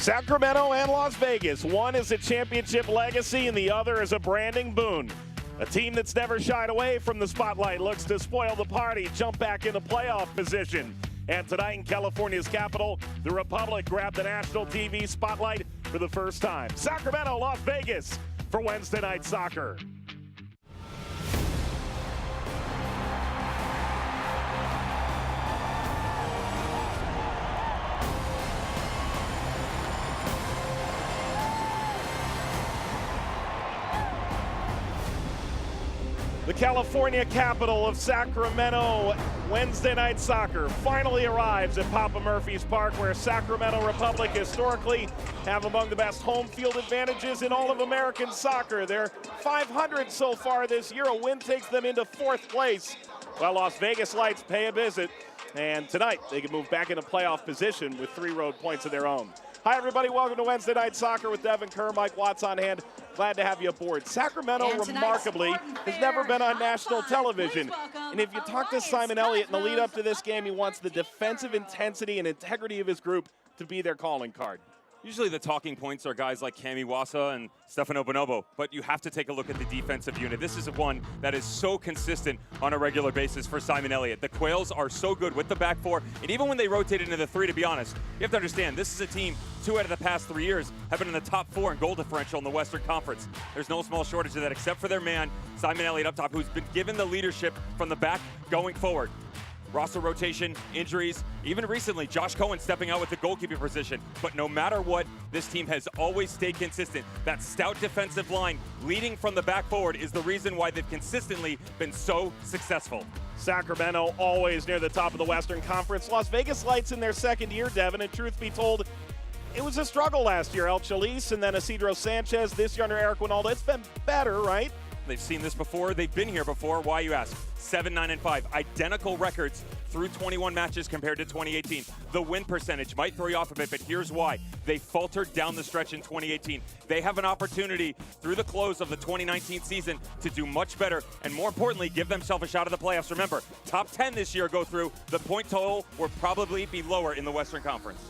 Sacramento and Las Vegas. One is a championship legacy and the other is a branding boon. A team that's never shied away from the spotlight looks to spoil the party, jump back into playoff position. And tonight in California's capital, the Republic grabbed the national TV spotlight for the first time. Sacramento, Las Vegas for Wednesday Night Soccer. The California capital of Sacramento, Wednesday Night Soccer finally arrives at Papa Murphy's Park, where Sacramento Republic historically have among the best home field advantages in all of American soccer. They're 500 so far this year. A win takes them into fourth place, while Las Vegas Lights pay a visit. And tonight, they can move back into playoff position with 3 road points of their own. Hi, everybody. Welcome to Wednesday Night Soccer with Devin Kerr, Mike Watts on hand. Glad to have you aboard. Sacramento, remarkably, has never been on national television. And if you talk to Simon Elliott in the lead up to this game, he wants the defensive intensity and integrity of his group to be their calling card. Usually the talking points are guys like Cami Wasa and Stefano Bonobo, but you have to take a look at the defensive unit. This is one that is so consistent on a regular basis for Simon Elliott. The Quails are so good with the back four, and even when they rotate into the 3, to be honest, you have to understand, this is a team 2 out of the past 3 years have been in the top 4 in goal differential in the Western Conference. There's no small shortage of that, except for their man, Simon Elliott up top, who's been given the leadership from the back going forward. Roster rotation, injuries, even recently, Josh Cohen stepping out with the goalkeeper position. But no matter what, this team has always stayed consistent. That stout defensive line leading from the back forward is the reason why they've consistently been so successful. Sacramento always near the top of the Western Conference. Las Vegas Lights in their second year, Devin, and truth be told, it was a struggle last year. El Chalice and then Isidro Sanchez. This year under Eric Winaldo, it's been better, right? They've seen this before. They've been here before. Why, you ask? 7, 9, and 5. Identical records through 21 matches compared to 2018. The win percentage might throw you off a bit, but here's why. They faltered down the stretch in 2018. They have an opportunity through the close of the 2019 season to do much better and, more importantly, give themselves a shot at the playoffs. Remember, top 10 this year go through. The point total will probably be lower in the Western Conference.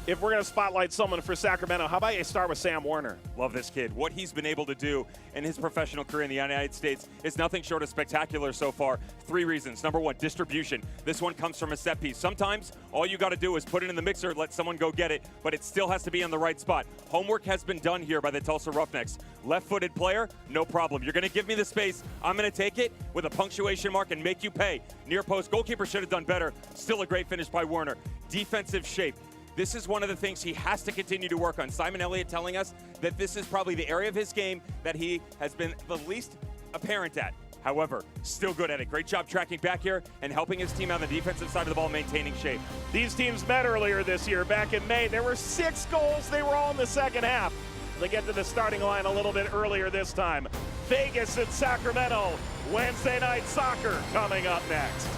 If we're going to spotlight someone for Sacramento, how about you start with Sam Warner? Love this kid. What he's been able to do in his professional career in the United States is nothing short of spectacular so far. 3 reasons. Number 1, distribution. This one comes from a set piece. Sometimes all you got to do is put it in the mixer, let someone go get it, but it still has to be on the right spot. Homework has been done here by the Tulsa Roughnecks. Left-footed player, no problem. You're going to give me the space. I'm going to take it with a punctuation mark and make you pay. Near post, goalkeeper should have done better. Still a great finish by Warner. Defensive shape. This is one of the things he has to continue to work on. Simon Elliott telling us that this is probably the area of his game that he has been the least apparent at. However, still good at it. Great job tracking back here and helping his team on the defensive side of the ball, maintaining shape. These teams met earlier this year. Back in May, there were 6 goals. They were all in the second half. They get to the starting line a little bit earlier this time. Vegas and Sacramento, Wednesday Night Soccer coming up next.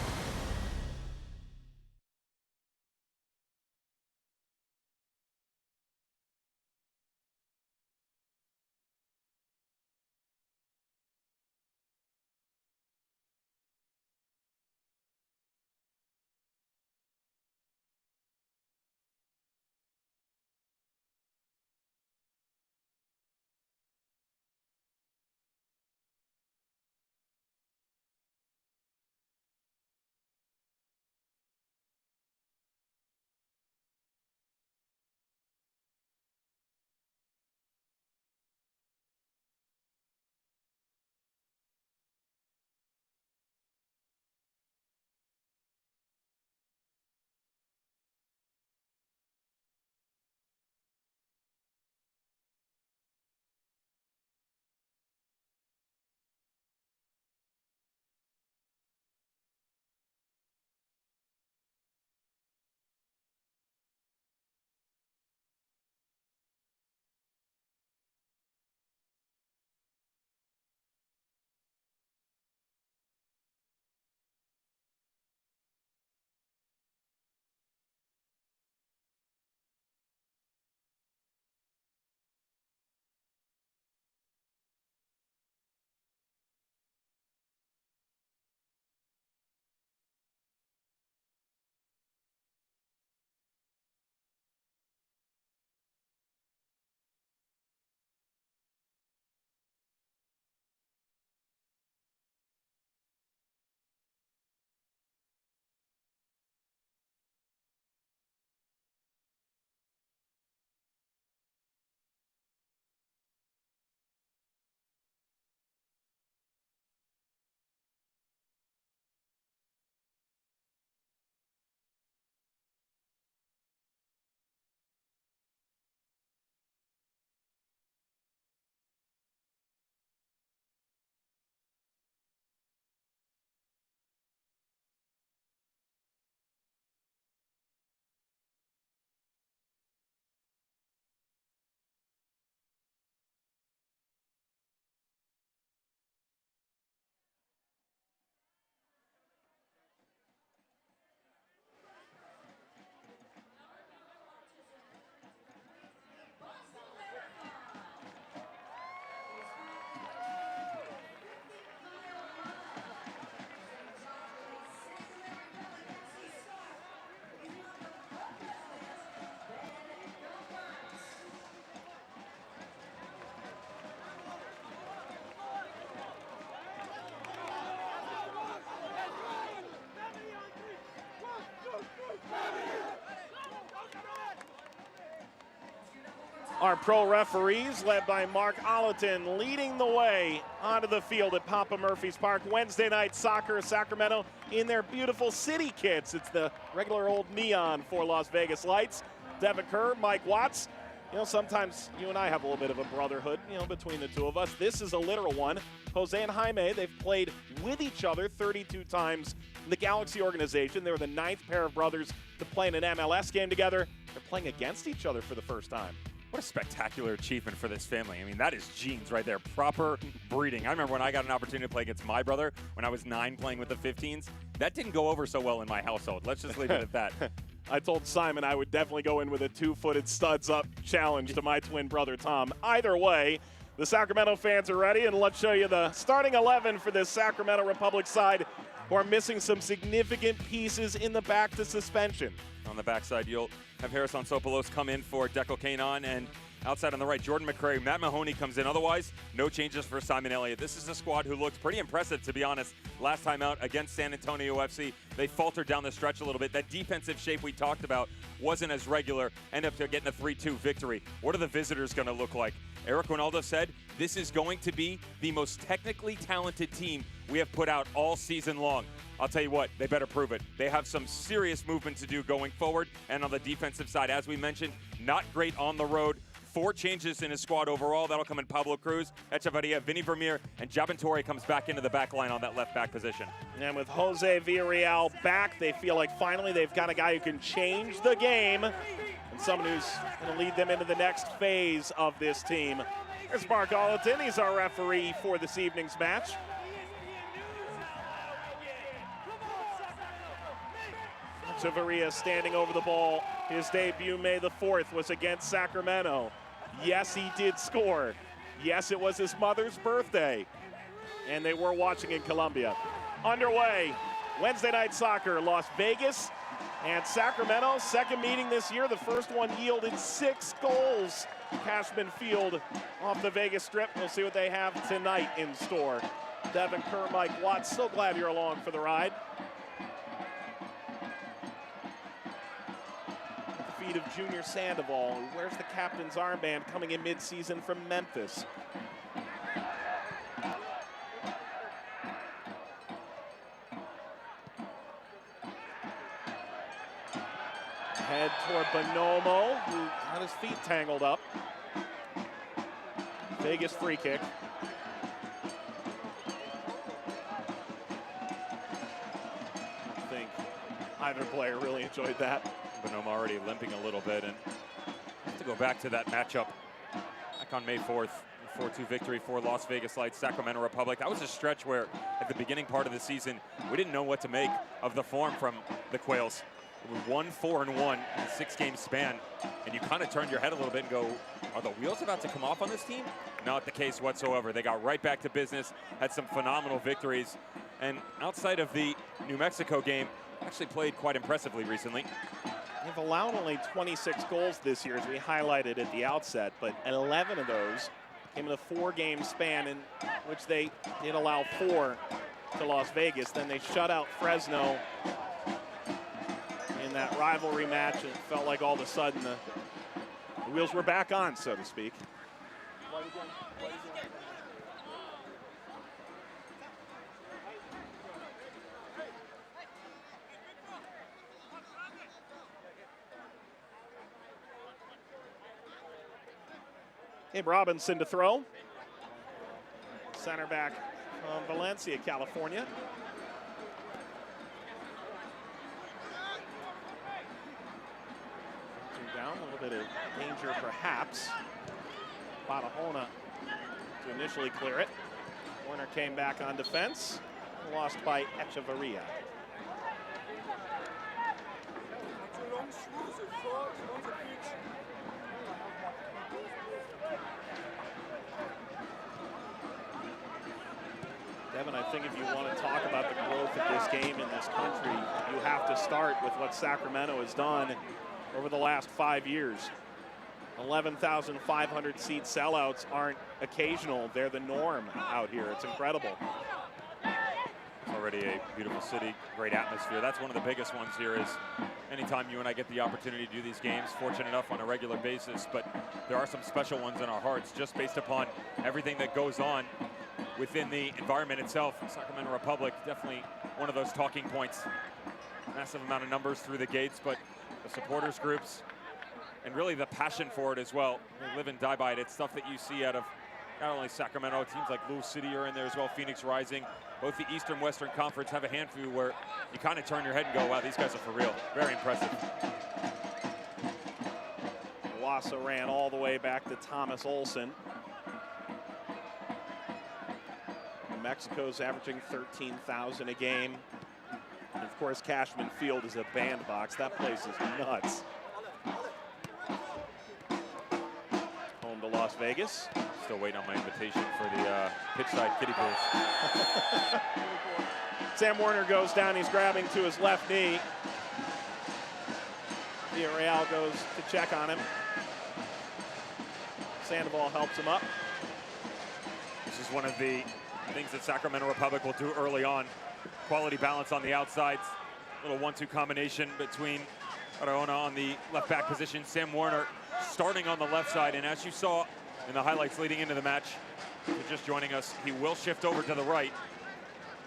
Our pro referees, led by Mark Ollerton, leading the way onto the field at Papa Murphy's Park. Wednesday night soccer, Sacramento in their beautiful city kits. It's the regular old neon for Las Vegas Lights. Devin Kerr, Mike Watts. You know, sometimes you and I have a little bit of a brotherhood, you know, between the two of us. This is a literal one. Jose and Jaime, they've played with each other 32 times in the Galaxy organization. They were the 9th pair of brothers to play in an MLS game together. They're playing against each other for the first time. What a spectacular achievement for this family. I mean, that is genes right there. Proper breeding. I remember when I got an opportunity to play against my brother when I was 9 playing with the 15s. That didn't go over so well in my household. Let's just leave it at that. I told Simon I would definitely go in with a 2-footed studs up challenge to my twin brother Tom. Either way, the Sacramento fans are ready, and let's show you the starting 11 for this Sacramento Republic side, who are missing some significant pieces in the back to suspension. On the backside, you'll have Harris Ansopoulos come in for Deco Canon, and outside on the right, Jordan McCrary. Matt Mahoney comes in. Otherwise, no changes for Simon Elliott. This is a squad who looked pretty impressive, to be honest, last time out against San Antonio FC. They faltered down the stretch a little bit. That defensive shape we talked about wasn't as regular. Ended up getting a 3-2 victory. What are the visitors going to look like? Eric Ronaldo said, this is going to be the most technically talented team we have put out all season long. I'll tell you what, they better prove it. They have some serious movement to do going forward. And on the defensive side, as we mentioned, not great on the road. 4 changes in his squad overall. That'll come in Pablo Cruz, Echeverria, Vinny Vermeer, and Jabin Torre comes back into the back line on that left back position. And with Jose Villarreal back, they feel like finally they've got a guy who can change the game and someone who's going to lead them into the next phase of this team. There's Mark Ollerton. He's our referee for this evening's match. Echeverria standing over the ball. His debut May the 4th was against Sacramento. Yes, he did score. Yes, it was his mother's birthday. And they were watching in Colombia. Underway, Wednesday night soccer, Las Vegas and Sacramento. Second meeting this year. The first one yielded 6 goals. Cashman Field off the Vegas Strip. We'll see what they have tonight in store. Devin Kerr, Mike Watts, so glad you're along for the ride. Of Junior Sandoval, who wears the captain's armband, coming in mid-season from Memphis. Head toward Bonomo, who had his feet tangled up. Vegas free kick. I think either player really enjoyed that. Bonomo already limping a little bit, and to go back to that matchup back on May 4th, 4-2 victory for Las Vegas Lights, Sacramento Republic. That was a stretch where at the beginning part of the season, we didn't know what to make of the form from the Quails. It was 1-4-1 in a 6-game span, and you kind of turned your head a little bit and go, are the wheels about to come off on this team? Not the case whatsoever. They got right back to business, had some phenomenal victories, and outside of the New Mexico game, actually played quite impressively recently. They've allowed only 26 goals this year, as we highlighted at the outset, but 11 of those came in a 4-game span, in which they did allow 4 to Las Vegas. Then they shut out Fresno in that rivalry match. It felt like all of a sudden the wheels were back on, so to speak. Gabe Robinson to throw. Center back from Valencia, California. Down, a little bit of danger perhaps. Patahona to initially clear it. Warner came back on defense. Lost by Echeverria. Devin, I think if you want to talk about the growth of this game in this country, you have to start with what Sacramento has done over the last 5 years. 11,500 seat sellouts aren't occasional. They're the norm out here. It's incredible. So already a beautiful city, great atmosphere. That's one of the biggest ones here is anytime you and I get the opportunity to do these games, fortunate enough on a regular basis, but there are some special ones in our hearts just based upon everything that goes on within the environment itself. Sacramento Republic, definitely one of those talking points. Massive amount of numbers through the gates, but the supporters groups and really the passion for it as well. They live and die by it. It's stuff that you see out of not only Sacramento, teams like Louis City are in there as well, Phoenix Rising. Both the Eastern Western Conference have a handful where you kind of turn your head and go, wow, these guys are for real. Very impressive. Wassa ran all the way back to Thomas Olson. Mexico's averaging 13,000 a game. And of course, Cashman Field is a bandbox. That place is nuts. Home to Las Vegas. Still waiting on my invitation for the pitchside kiddie pools. Sam Warner goes down. He's grabbing to his left knee. Villarreal goes to check on him. Sandoval helps him up. This is one of the things that Sacramento Republic will do early on. Quality balance on the outsides. Little 1-2 combination between Araona on the left back position. Sam Warner starting on the left side. And as you saw in the highlights leading into the match, if you're just joining us, he will shift over to the right.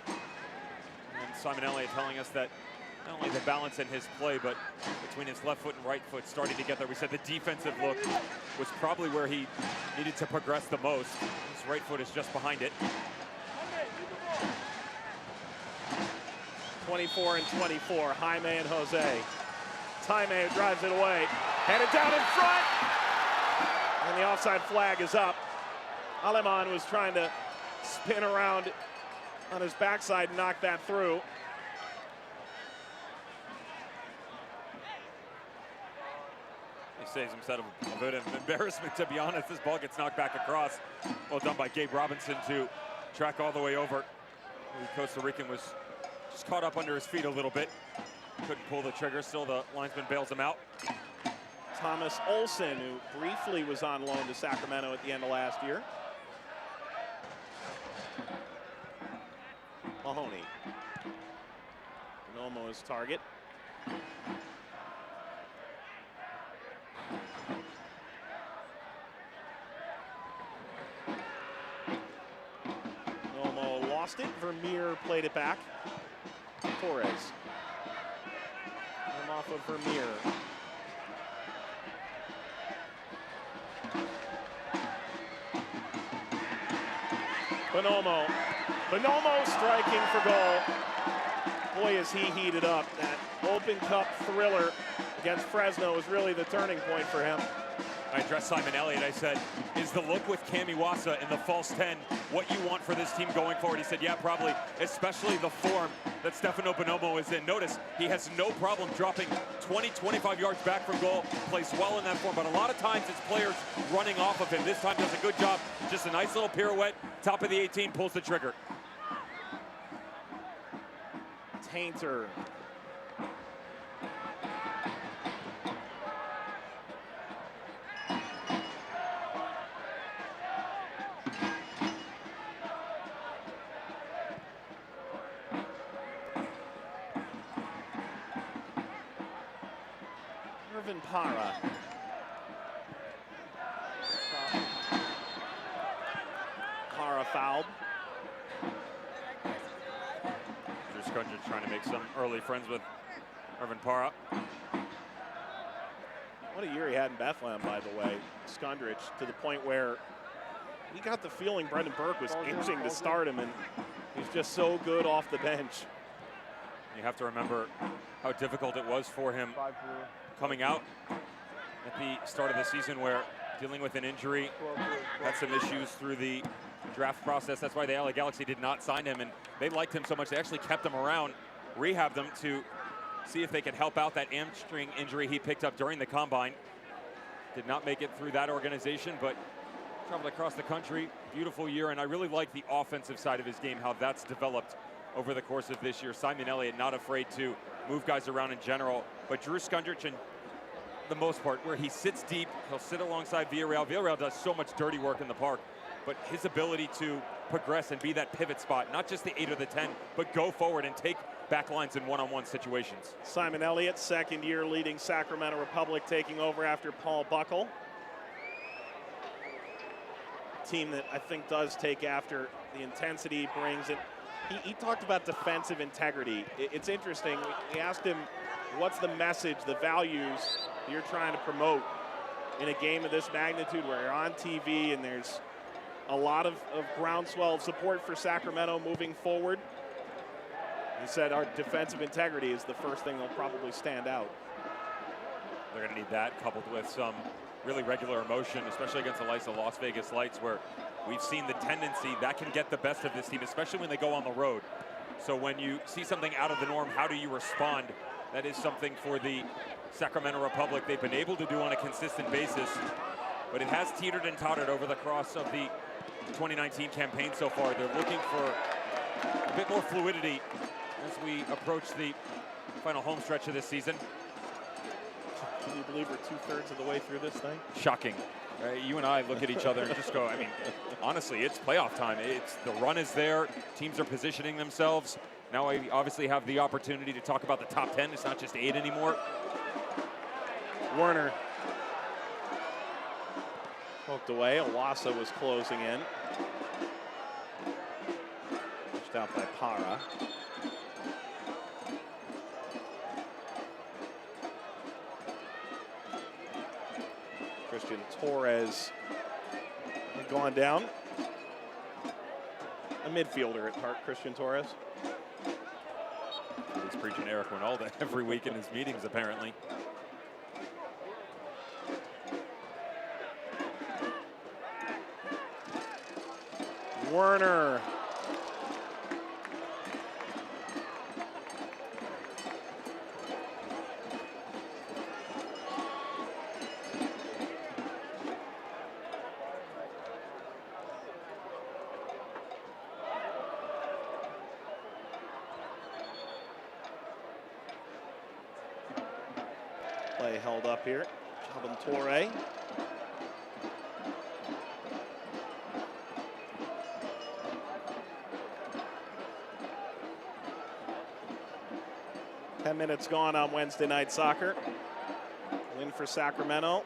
And Simon Elliott telling us that not only the balance in his play, but between his left foot and right foot starting to get there. We said the defensive look was probably where he needed to progress the most. His right foot is just behind it. 24 and 24, Jaime and Jose. Jaime drives it away, headed down in front, and the offside flag is up. Aleman was trying to spin around on his backside and knock that through. He saves himself a bit of embarrassment, to be honest. This ball gets knocked back across. Well done by Gabe Robinson to track all the way over. The Costa Rican was just caught up under his feet a little bit. Couldn't pull the trigger, still the linesman bails him out. Thomas Olson, who briefly was on loan to Sacramento at the end of last year. Mahoney. Nomo's target. Nomo lost it. Vermeer played it back. Torres. Come off of Vermeer. Bonomo. Bonomo striking for goal. Boy, is he heated up. That Open Cup thriller against Fresno was really the turning point for him. I addressed Simon Elliott. I said, is the look with Cami Wassa in the false 10 what you want for this team going forward? He said, yeah, probably, especially the form that Stefano Bonomo is in. Notice he has no problem dropping 20, 25 yards back from goal, plays well in that form, but a lot of times it's players running off of him. This time does a good job. Just a nice little pirouette, top of the 18, pulls the trigger. Tainter. Para. Para fouled. Drew Skundrich trying to make some early friends with Irvin Para. What a year he had in Bethlehem, by the way, Skundrich, to the point where we got the feeling Brendan Burke was itching to start him, and he's just so good off the bench. You have to remember how difficult it was for him coming out at the start of the season, where dealing with an injury, had some issues through the draft process. That's why the LA Galaxy did not sign him, and they liked him so much they actually kept him around, rehabbed him to see if they could help out that hamstring injury he picked up during the combine. Did not make it through that organization, but traveled across the country. Beautiful year, and I really like the offensive side of his game, how that's developed over the course of this year. Simon Elliott not afraid to move guys around in general, but Drew Skundrich, and the most part, where he sits deep, he'll sit alongside Villarreal. Villarreal does so much dirty work in the park. but his ability to progress and be that pivot spot, not just the 8 or the 10, but go forward and take backlines in one-on-one situations. Simon Elliott, second year leading Sacramento Republic, taking over after Paul Buckle. Team that I think does take after the intensity he brings. And he talked about defensive integrity. It's interesting. We asked him, what's the message, the values that you're trying to promote in a game of this magnitude where you're on TV and there's a lot of groundswell of support for Sacramento moving forward? He said our defensive integrity is the first thing that'll probably stand out. They're going to need that coupled with some really regular emotion, especially against the likes of Las Vegas Lights, where we've seen the tendency that can get the best of this team, especially when they go on the road. So when you see something out of the norm, how do you respond? That is something for the Sacramento Republic they've been able to do on a consistent basis, but it has teetered and tottered over the course of the 2019 campaign so far. They're looking for a bit more fluidity as we approach the final home stretch of this season. Can you believe we're 2/3 of the way through this thing? Shocking. You and I look at each other and just go, I mean, honestly, it's playoff time. The run is there. Teams are positioning themselves. Now I obviously have the opportunity to talk about the top 10. It's not just 8 anymore. Werner poked away. Owasso was closing in. Pushed out by Para. Christian Torres had gone down. A midfielder at heart, Christian Torres. He's preaching Eric Winalda every week in his meetings, apparently. Werner. Play held up here. Chabon Torre. Ten minutes gone on Wednesday Night Soccer. Win for Sacramento.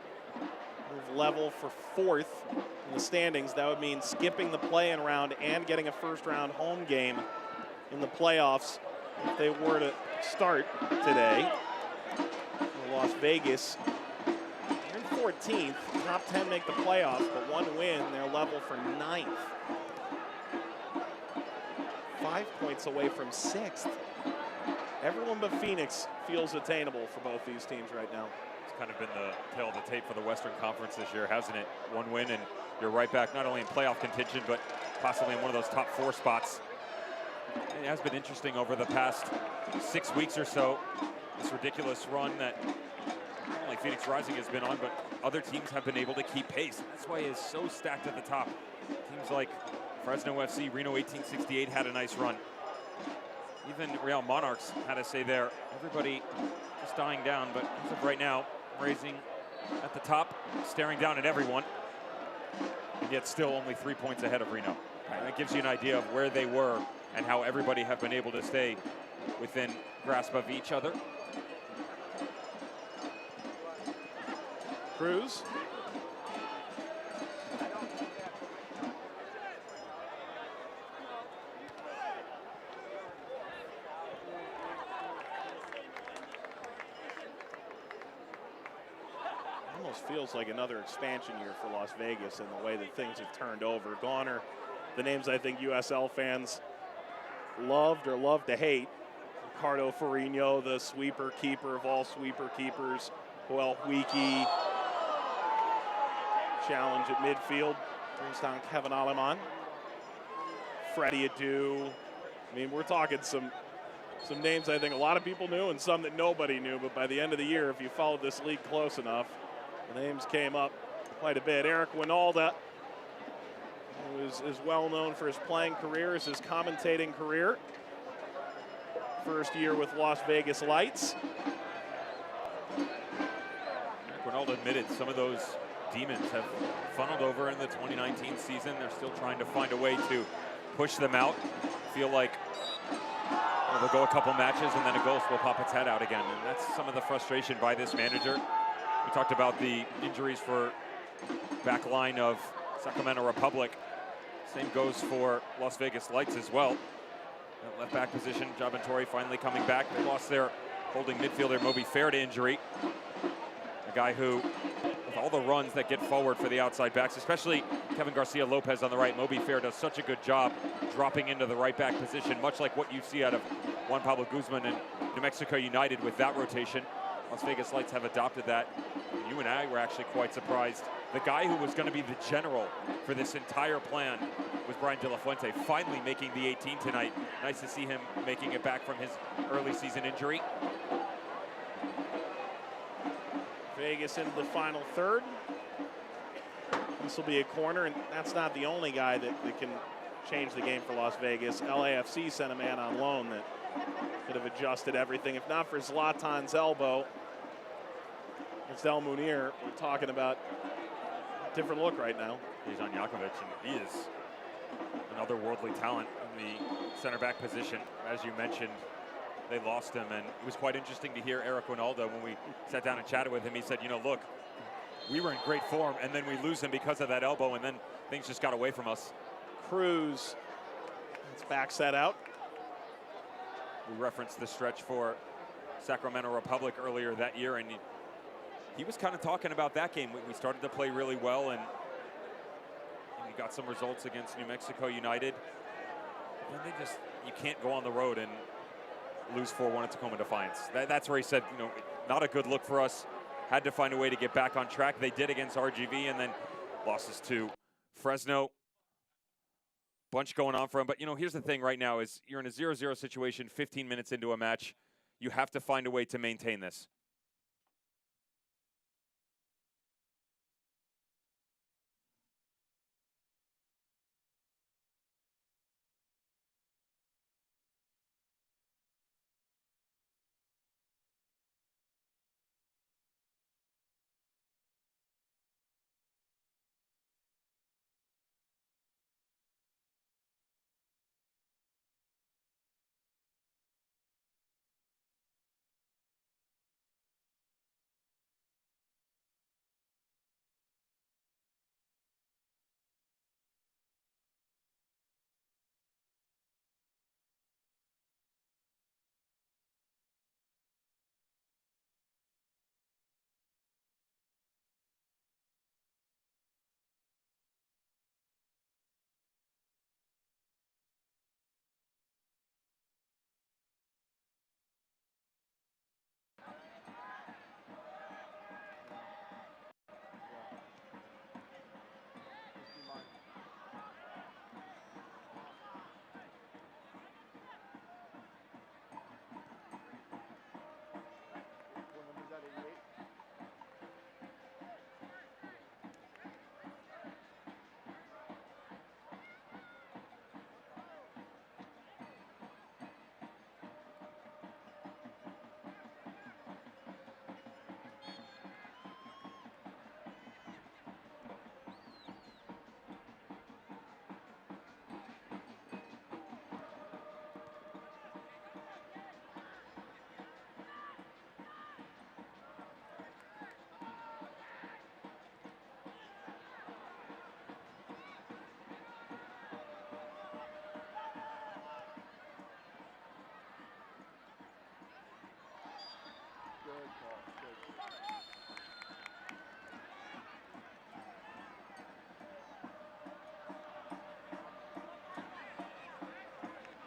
Move level for 4th in the standings. That would mean skipping the play-in round and getting a first-round home game in the playoffs if they were to start today. Las Vegas, they're in 14th. Top 10 make the playoffs, but one win, they're level for 9th. 5 points away from 6th. Everyone but Phoenix feels attainable for both these teams right now. It's kind of been the tail of the tape for the Western Conference this year, hasn't it? One win and you're right back not only in playoff contention, but possibly in one of those top 4 spots. It has been interesting over the past 6 weeks or so. This ridiculous run that not only Phoenix Rising has been on, but other teams have been able to keep pace. That's why it's so stacked at the top. Teams like Fresno FC, Reno 1868 had a nice run. Even Real Monarchs had a say there. Everybody just dying down, but as of right now, raising at the top, staring down at everyone, and yet still only 3 points ahead of Reno. That gives you an idea of where they were and how everybody have been able to stay within grasp of each other. Cruz. Almost feels like another expansion year for Las Vegas in the way that things have turned over. Gone are the names I think USL fans loved or love to hate. Ricardo Ferrigno, the sweeper keeper of all sweeper keepers. Joel Huiki. Challenge at midfield. Brings down Kevin Aleman. Freddie Adu. I mean, we're talking some names I think a lot of people knew and some that nobody knew. But by the end of the year, if you followed this league close enough, the names came up quite a bit. Eric Winalda, who is as well known for his playing career as his commentating career. First year with Las Vegas Lights. Eric Winalda admitted some of those demons have funneled over in the 2019 season. They're still trying to find a way to push them out. Feel like they'll go a couple matches and then a ghost will pop its head out again. And that's some of the frustration by this manager. We talked about the injuries for back line of Sacramento Republic. Same goes for Las Vegas Lights as well. That left back position, Jabantori finally coming back. They lost their holding midfielder Moby Fair to injury. A guy who, with all the runs that get forward for the outside backs, especially Kevin Garcia Lopez on the right, Moby Fair does such a good job dropping into the right back position, much like what you see out of Juan Pablo Guzman and New Mexico United with that rotation. Las Vegas Lights have adopted that. You and I were actually quite surprised. The guy who was going to be the general for this entire plan was Brian De La Fuente, finally making the 18 tonight. Nice to see him making it back from his early season injury. Vegas into the final third. This will be a corner, and that's not the only guy that can change the game for Las Vegas. LAFC sent a man on loan that could have adjusted everything. If not for Zlatan's elbow, it's Del Munir. We're talking about a different look right now. He's on Jakovic, and he is another worldly talent in the center back position. As you mentioned, they lost him, and it was quite interesting to hear Eric Winalda when we sat down and chatted with him. He said, you know, look, we were in great form, and then we lose him because of that elbow, and then things just got away from us. Cruz, it's back set out. We referenced the stretch for Sacramento Republic earlier that year, and he was kind of talking about that game. We started to play really well, and we got some results against New Mexico United. And then you can't go on the road and lose 4-1 at Tacoma Defiance. That's where he said, you know, not a good look for us. Had to find a way to get back on track. They did against RGV, and then losses to Fresno. Bunch going on for him. But, you know, here's the thing right now is you're in a 0-0 situation 15 minutes into a match. You have to find a way to maintain this.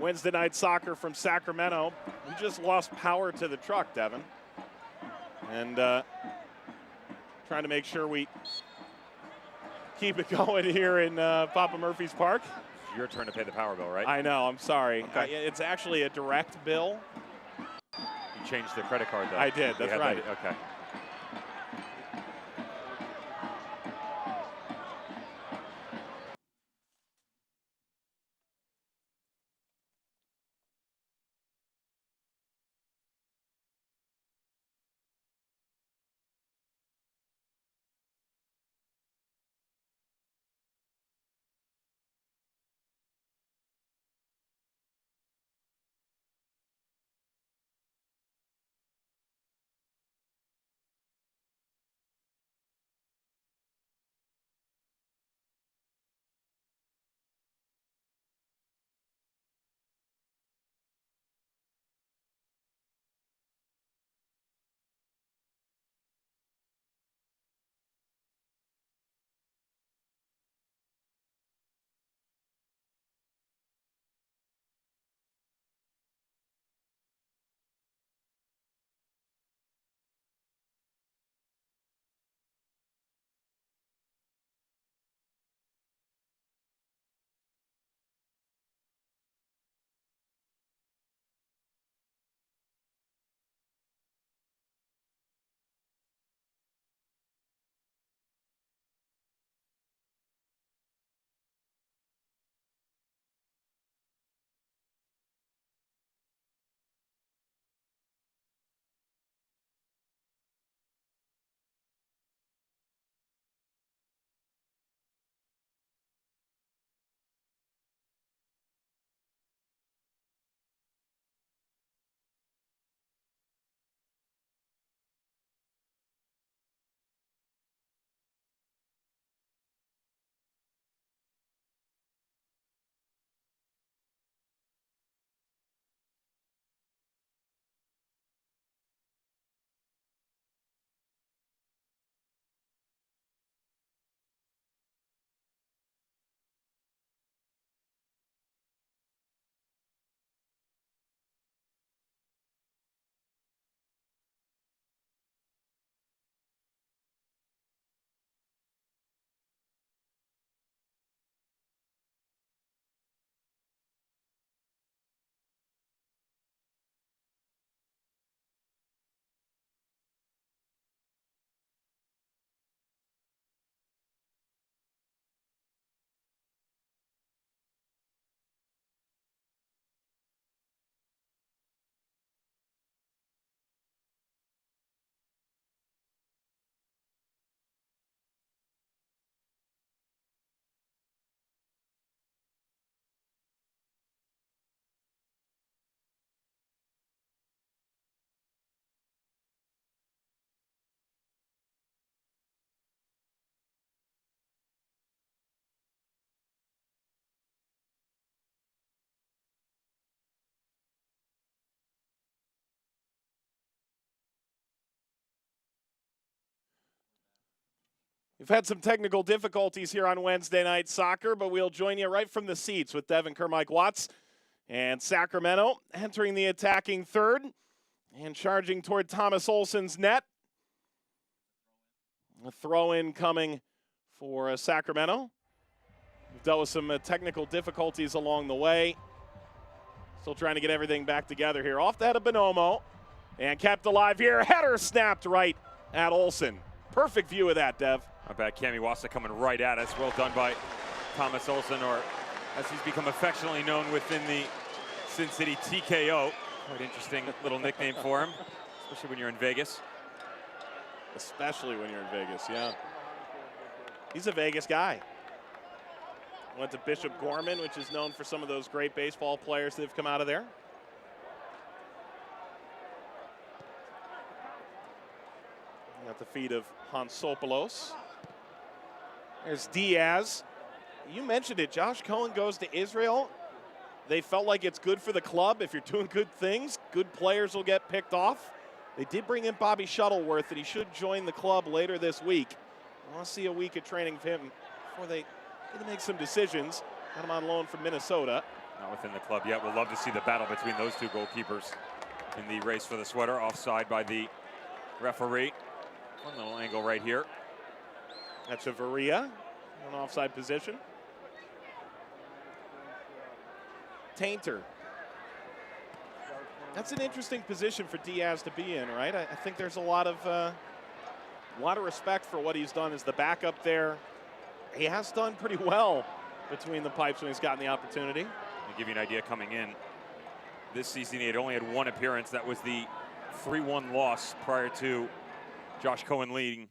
Wednesday night soccer from Sacramento. We just lost power to the truck, Devin. And trying to make sure we keep it going here in Papa Murphy's Park. It's your turn to pay the power bill, right? I know, I'm sorry. Okay. It's actually a direct bill. You changed the credit card, though. I did, that's right. Okay. We've had some technical difficulties here on Wednesday Night Soccer, but we'll join you right from the seats with Devin Kermike-Watts. And Sacramento entering the attacking third and charging toward Thomas Olsen's net. A throw-in coming for Sacramento. We've dealt with some technical difficulties along the way. Still trying to get everything back together here. Off the head of Bonomo and kept alive here. Header snapped right at Olsen. Perfect view of that, Dev. Not bad. Cami Wassa coming right at us. Well done by Thomas Olsen, or as he's become affectionately known within the Sin City, TKO. Quite interesting little nickname for him, especially when you're in Vegas. Especially when you're in Vegas, yeah. He's a Vegas guy. Went to Bishop Gorman, which is known for some of those great baseball players that have come out of there. At the feet of Hansopoulos. There's Diaz. You mentioned it, Josh Cohen goes to Israel. They felt like it's good for the club. If you're doing good things, good players will get picked off. They did bring in Bobby Shuttleworth, and he should join the club later this week. I want to see a week of training of him before they make some decisions. Got him on loan from Minnesota. Not within the club yet. We'll love to see the battle between those two goalkeepers in the race for the sweater. Offside by the referee. One little angle right here. That's a Varia, an offside position. Tainter. That's an interesting position for Diaz to be in, right? I think there's a lot of respect for what he's done as the backup there. He has done pretty well between the pipes when he's gotten the opportunity. To give you an idea, coming in this season, he had only had one appearance. That was the 3-1 loss prior to Josh Cohen leading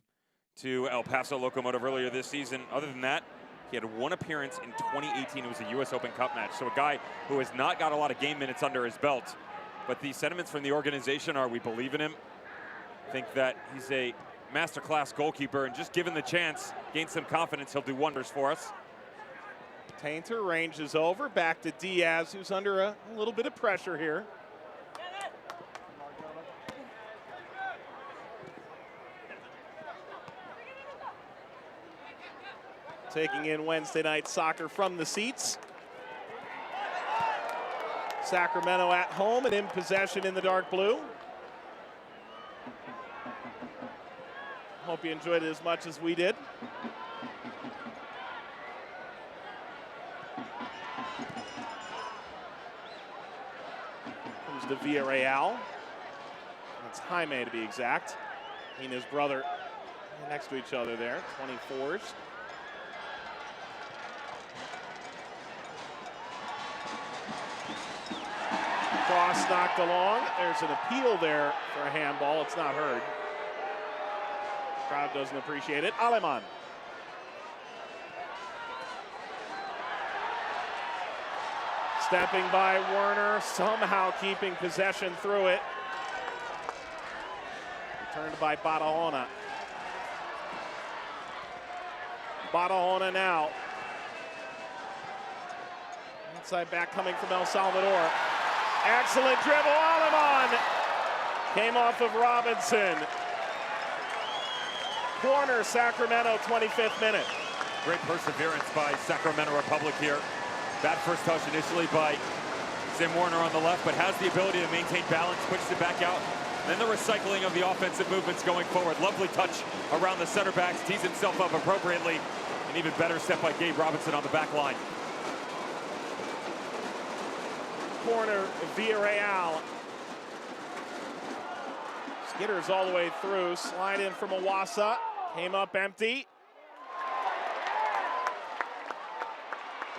to El Paso Locomotive earlier this season. Other than that, he had one appearance in 2018. It was a U.S. Open Cup match. So a guy who has not got a lot of game minutes under his belt. But the sentiments from the organization are, we believe in him. Think that he's a masterclass goalkeeper, and just given the chance, gain some confidence, he'll do wonders for us. Tainter ranges over, back to Diaz, who's under a little bit of pressure here. Taking in Wednesday Night Soccer from the seats. Sacramento at home and in possession in the dark blue. Hope you enjoyed it as much as we did. Comes to Villarreal. That's Jaime to be exact. He and his brother next to each other there, 24s. Cross knocked along. There's an appeal there for a handball. It's not heard. Crowd doesn't appreciate it. Aleman. Stepping by Werner, somehow keeping possession through it. Returned by Barahona. Barahona now. Inside back coming from El Salvador. Excellent dribble, Aleman. Came off of Robinson. Corner, Sacramento, 25th minute. Great perseverance by Sacramento Republic here. Bad first touch initially by Sam Warner on the left, but has the ability to maintain balance, pushes it back out. Then the recycling of the offensive movements going forward. Lovely touch around the center backs, tees himself up appropriately. An even better step by Gabe Robinson on the back line. Corner, Villarreal. Skitters all the way through. Slide in from Awasa. Came up empty.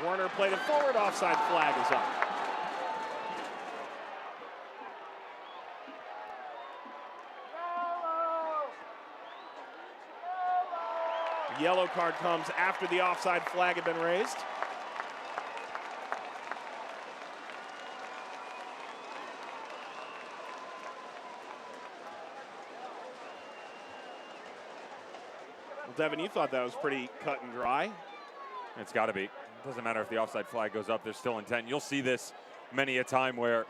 Warner played it forward. Offside flag is up. The yellow card comes after the offside flag had been raised. Well, Devin, you thought that was pretty cut and dry. It's got to be. It doesn't matter if the offside flag goes up, there's still intent. You'll see this many a time where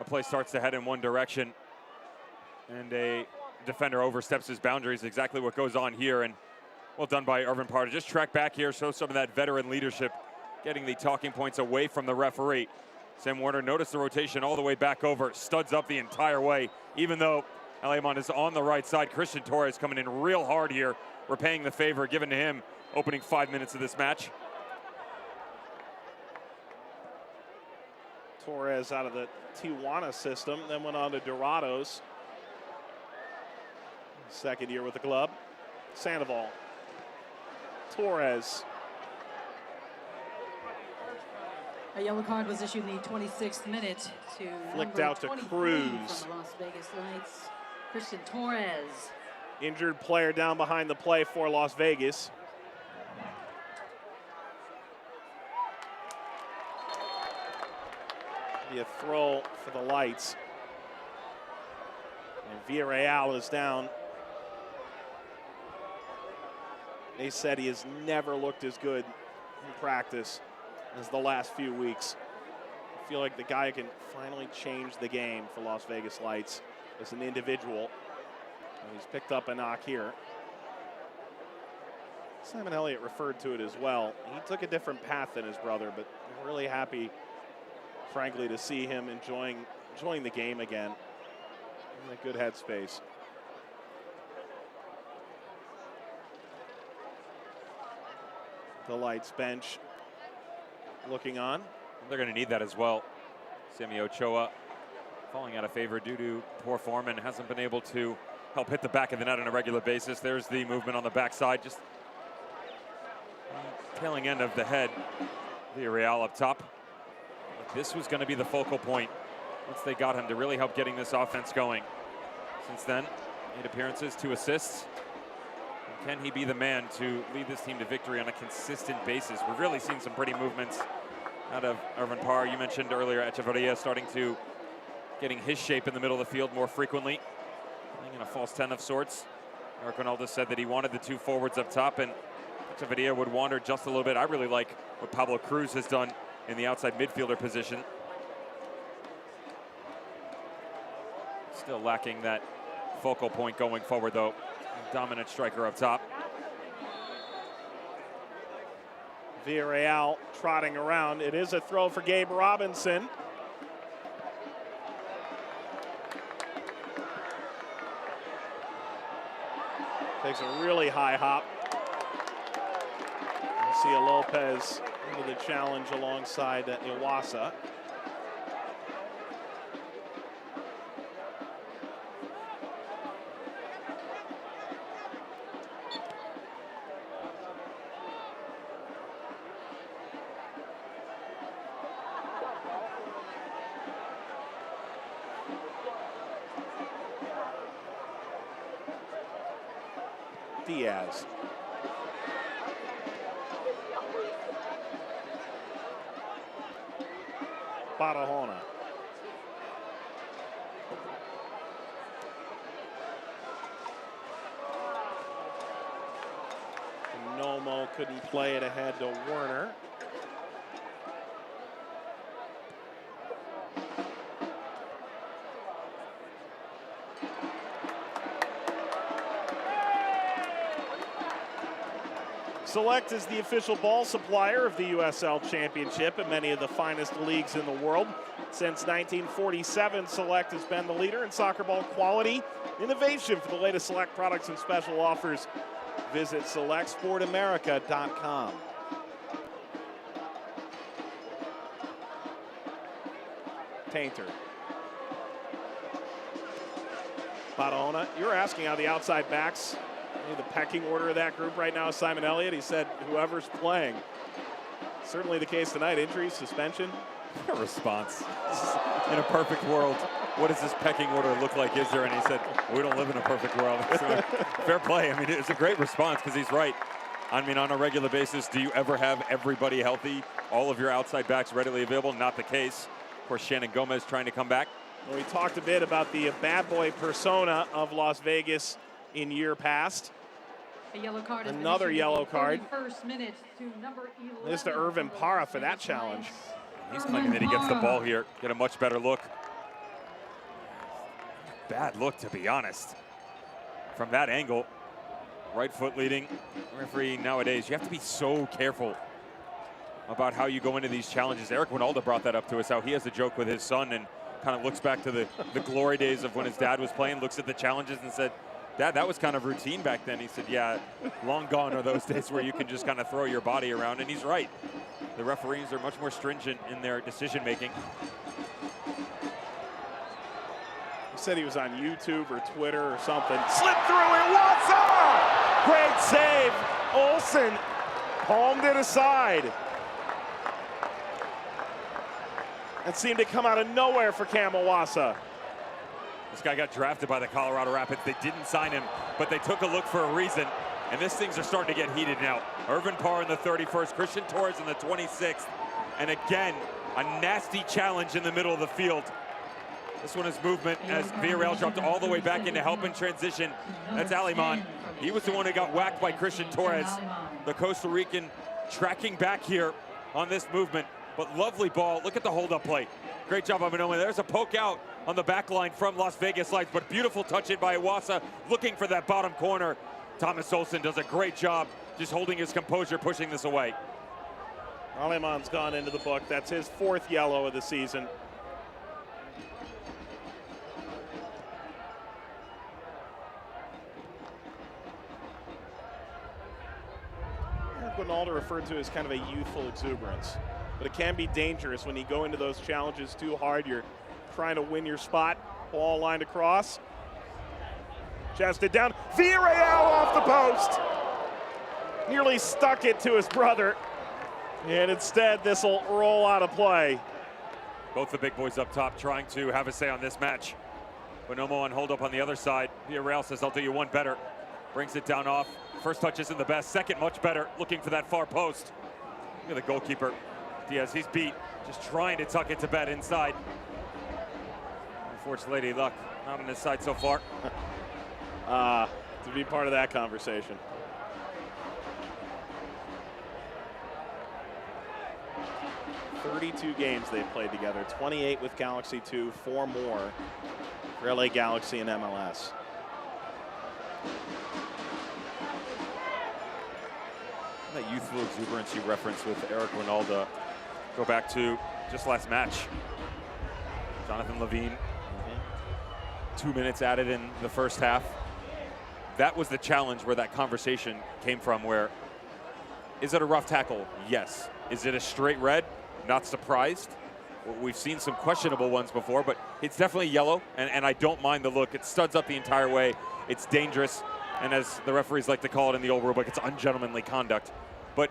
a play starts to head in one direction and a defender oversteps his boundaries. Exactly what goes on here, and Well done by Irvin Parr to just track back here, show some of that veteran leadership, getting the talking points away from the referee. Sam Warner noticed the rotation all the way back over, studs up the entire way, even though Alemán is on the right side. Christian Torres coming in real hard here, repaying the favor given to him opening 5 minutes of this match. Torres out of the Tijuana system, then went on to Dorados. Second year with the club. Sandoval. Torres. A yellow card was issued in the 26th minute to Flicked number out to 23 Cruz. from the Las Vegas Knights, Christian Torres. Injured player down behind the play for Las Vegas. Be a throw for the Lights. And Villarreal is down. They said he has never looked as good in practice as the last few weeks. I feel like the guy can finally change the game for Las Vegas Lights as an individual. And he's picked up a knock here. Simon Elliott referred to it as well. He took a different path than his brother, but I'm really happy, frankly, to see him enjoying the game again. In a good headspace. The Lights bench looking on. They're going to need that as well. Semi Ochoa falling out of favor due to poor form and hasn't been able to help hit the back of the net on a regular basis. There's the movement on the backside, just tailing end of the head. Villarreal up top. This was going to be the focal point once they got him to really help getting this offense going. Since then, 8 appearances, 2 assists. Can he be the man to lead this team to victory on a consistent basis? We've really seen some pretty movements out of Irvin Parr. You mentioned earlier Echeverria starting to getting his shape in the middle of the field more frequently, playing in a false 10 of sorts. Eric Ronaldo said that he wanted the 2 forwards up top, and Echeverria would wander just a little bit. I really like what Pablo Cruz has done in the outside midfielder position. Still lacking that focal point going forward, though. Dominant striker up top. Villarreal trotting around. It is a throw for Gabe Robinson. Takes a really high hop. Garcia Lopez into the challenge alongside Iwasa. Diaz. Barahona. Nomo couldn't play it ahead to Werner. Select is the official ball supplier of the USL Championship and many of the finest leagues in the world. Since 1947, Select has been the leader in soccer ball quality, innovation. For the latest Select products and special offers, visit selectsportamerica.com. Painter. Barahona, you were asking how the outside backs, the pecking order of that group right now is Simon Elliott. He said whoever's playing. Certainly the case tonight. Injury, suspension. A response. In a perfect world, what does this pecking order look like? Is there? And he said, we don't live in a perfect world. So, fair play. I mean, it's a great response because he's right. I mean, on a regular basis, do you ever have everybody healthy? All of your outside backs readily available? Not the case. Of course, Shannon Gomez trying to come back. Well, we talked a bit about the bad boy persona of Las Vegas in year past. A yellow card. Another yellow card. Minute to number 11. This to Irvin Parra for that challenge. He's claiming that he gets the ball here. Get a much better look. Bad look, to be honest. From that angle. Right foot leading. Referee nowadays, you have to be so careful about how you go into these challenges. Eric Winalda brought that up to us, how he has a joke with his son and kind of looks back to the glory days of when his dad was playing, looks at the challenges and said, Dad, that was kind of routine back then. He said, yeah, long gone are those days where you can just kind of throw your body around, and he's right. The referees are much more stringent in their decision making. He said he was on YouTube or Twitter or something. Slipped through it, Wassa! Great save. Olsen palmed it aside. That seemed to come out of nowhere for Cam Wassa. This guy got drafted by the Colorado Rapids. They didn't sign him, but they took a look for a reason. And these things are starting to get heated now. Irvin Parr in the 31st, Christian Torres in the 26th. And again, a nasty challenge in the middle of the field. This one is movement as Villarreal dropped all the way back into help in transition. That's Aleman. He was the one who got whacked by Christian Torres. The Costa Rican tracking back here on this movement. But lovely ball. Look at the hold-up play. Great job of Manoma. There's a poke out on the back line from Las Vegas Lights, but beautiful touch in by Wassa, looking for that bottom corner. Thomas Olsen does a great job just holding his composure, pushing this away. Aleman's gone into the book. That's his 4th yellow of the season. Eric Winalda referred to as kind of a youthful exuberance, but it can be dangerous when you go into those challenges too hard. You're trying to win your spot. Ball lined across. Chested down. Villarreal off the post. Nearly stuck it to his brother. And instead, this will roll out of play. Both the big boys up top trying to have a say on this match. Bonomo on hold up on the other side. Villarreal says, I'll do you one better. Brings it down off. First touch isn't the best. Second, much better. Looking for that far post. Look at the goalkeeper. Diaz, he's beat. Just trying to tuck it to bed inside. Unfortunately, luck not on his side so far. To be part of that conversation. "32 games they've played together, 28 with Galaxy 2, 4 more for LA Galaxy and MLS. That youthful exuberance you referenced with Eric Winalda, go back to just last match. Jonathan Levine, 2 minutes added in the first half. That was the challenge where that conversation came from, where, is it a rough tackle? Yes. Is it a straight red? Not surprised. We've seen some questionable ones before, but it's definitely yellow, and I don't mind the look. It studs up the entire way. It's dangerous, and as the referees like to call it in the old rulebook, it's ungentlemanly conduct. But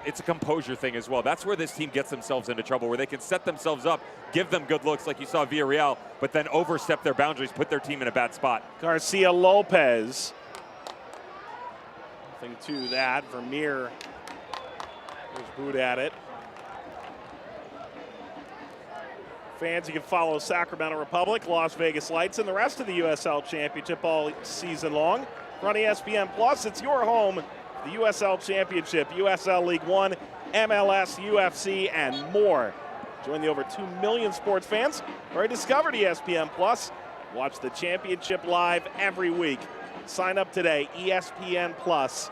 it's a composure thing as well. That's where this team gets themselves into trouble, where they can set themselves up, give them good looks like you saw Villarreal, but then overstep their boundaries, put their team in a bad spot. Garcia Lopez. Nothing to that. Vermeer was booed at it. Fans, you can follow Sacramento Republic, Las Vegas Lights, and the rest of the USL Championship all season long. Run ESPN Plus, it's your home. The USL Championship, USL League One, MLS, UFC, and more. Join the over 2 million sports fans who already discovered ESPN Plus. Watch the championship live every week. Sign up today, ESPNplus.com.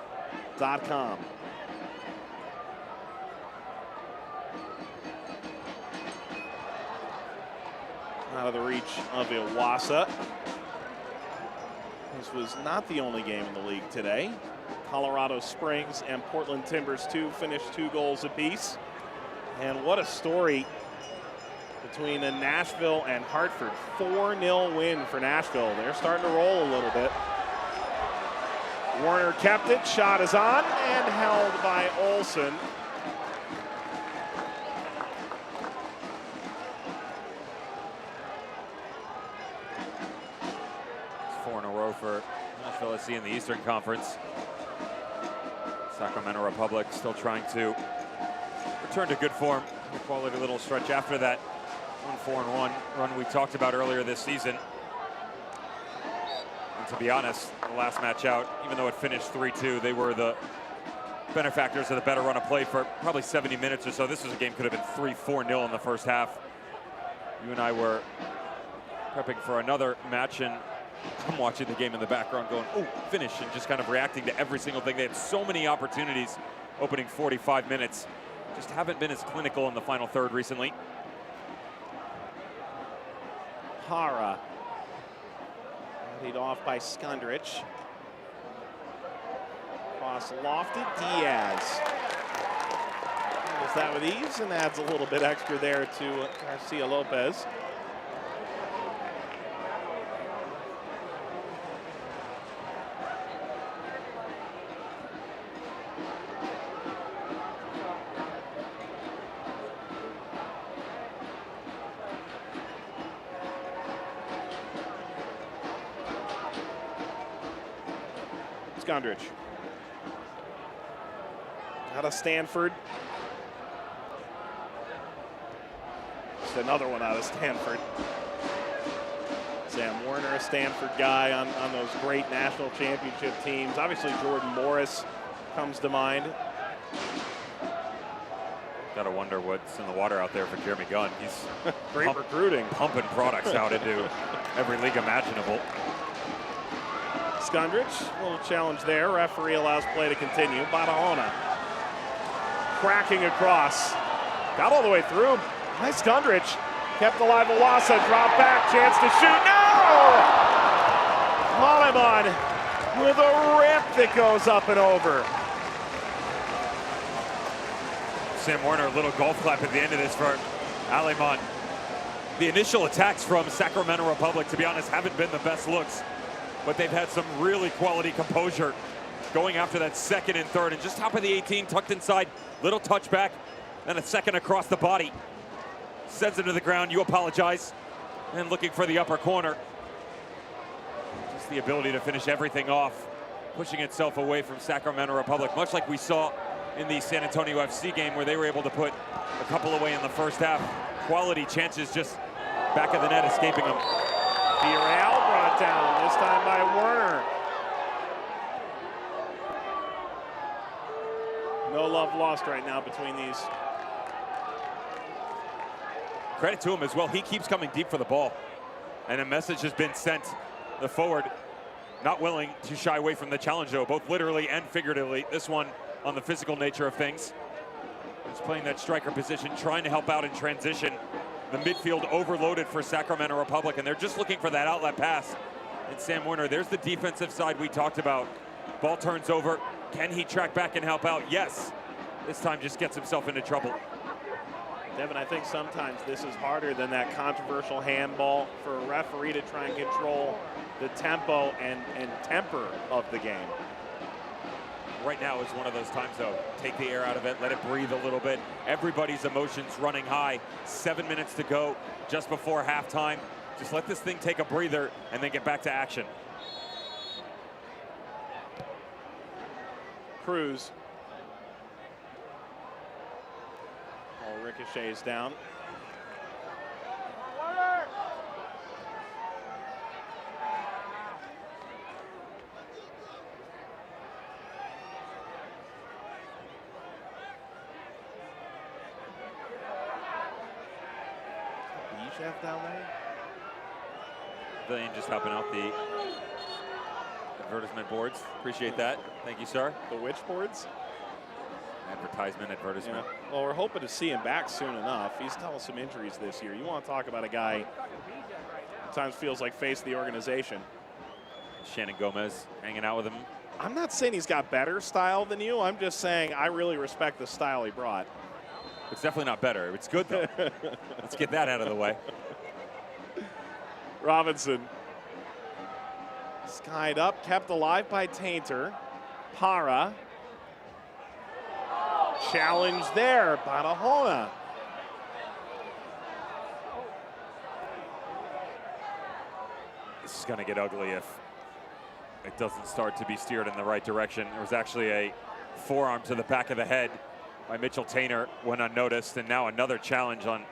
Out of the reach of Iwasa. This was not the only game in the league today. Colorado Springs and Portland Timbers 2 finished 2 goals apiece. And what a story between Nashville and Hartford. 4-0 win for Nashville. They're starting to roll a little bit. Warner kept it, shot is on, and held by Olsen. It's 4 in a row for Nashville SC in the Eastern Conference. Sacramento Republic still trying to return to good form. A quality little stretch after that 1-4-1 run we talked about earlier this season. And to be honest, the last match out, even though it finished 3-2, they were the benefactors of the better run of play for probably 70 minutes or so. This was a game could have been 3-4-0 in the first half. You and I were prepping for another match, and I'm watching the game in the background going, oh, finish, and just kind of reacting to every single thing. They had so many opportunities opening 45 minutes. Just haven't been as clinical in the final third recently. Hara. Lead off by Skundrich. Cross lofted, Diaz. Does that with ease and adds a little bit extra there to Garcia Lopez. Skundrich. Out of Stanford. Just another one out of Stanford. Sam Warner, a Stanford guy on those great national championship teams. Obviously, Jordan Morris comes to mind. Gotta wonder what's in the water out there for Jeremy Gunn. He's great recruiting. Pumping products out into every league imaginable. Skundrich, a little challenge there. Referee allows play to continue. Barahona cracking across. Got all the way through. Nice Skundrich. Kept alive Iwasa. Drop back. Chance to shoot. No! Aleman with a rip that goes up and over. Sam Warner, a little golf clap at the end of this for Aleman. The initial attacks from Sacramento Republic, to be honest, haven't been the best looks. But they've had some really quality composure going after that second and third. And just top of the 18, tucked inside, little touchback, then a second across the body. Sends it to the ground, you apologize. And looking for the upper corner. Just the ability to finish everything off, pushing itself away from Sacramento Republic, much like we saw in the San Antonio FC game where they were able to put a couple away in the first half. Quality chances just back of the net escaping them. Villarreal brought down, this time by Werner. No love lost right now between these. Credit to him as well. He keeps coming deep for the ball. And a message has been sent. The forward not willing to shy away from the challenge, though, both literally and figuratively. This one on the physical nature of things. He's playing that striker position, trying to help out in transition. The midfield overloaded for Sacramento Republic, and they're just looking for that outlet pass. And Sam Warner, there's the defensive side we talked about. Ball turns over. Can he track back and help out? Yes. This time just gets himself into trouble. Devin, I think sometimes this is harder than that controversial handball for a referee to try and control the tempo and temper of the game. Right now is one of those times, though. Take the air out of it, let it breathe a little bit. Everybody's emotions running high. 7 minutes to go, just before halftime. Just let this thing take a breather and then get back to action. Cruz. Ball ricochets down. Chef down there. Billion just helping out the advertisement boards. Appreciate that. Thank you, sir. The which boards? Advertisement. Yeah. Well, we're hoping to see him back soon enough. He's dealt with some injuries this year. You want to talk about a guy sometimes feels like face of the organization. Shannon Gomez hanging out with him. I'm not saying he's got better style than you. I'm just saying I really respect the style he brought. It's definitely not better. It's good, though. Let's get that out of the way. Robinson. Skied up, kept alive by Tainter. Para. Challenge there, Barahona. This is going to get ugly if it doesn't start to be steered in the right direction. There was actually a forearm to the back of the head by Mitchell Tainter when unnoticed, and now another challenge on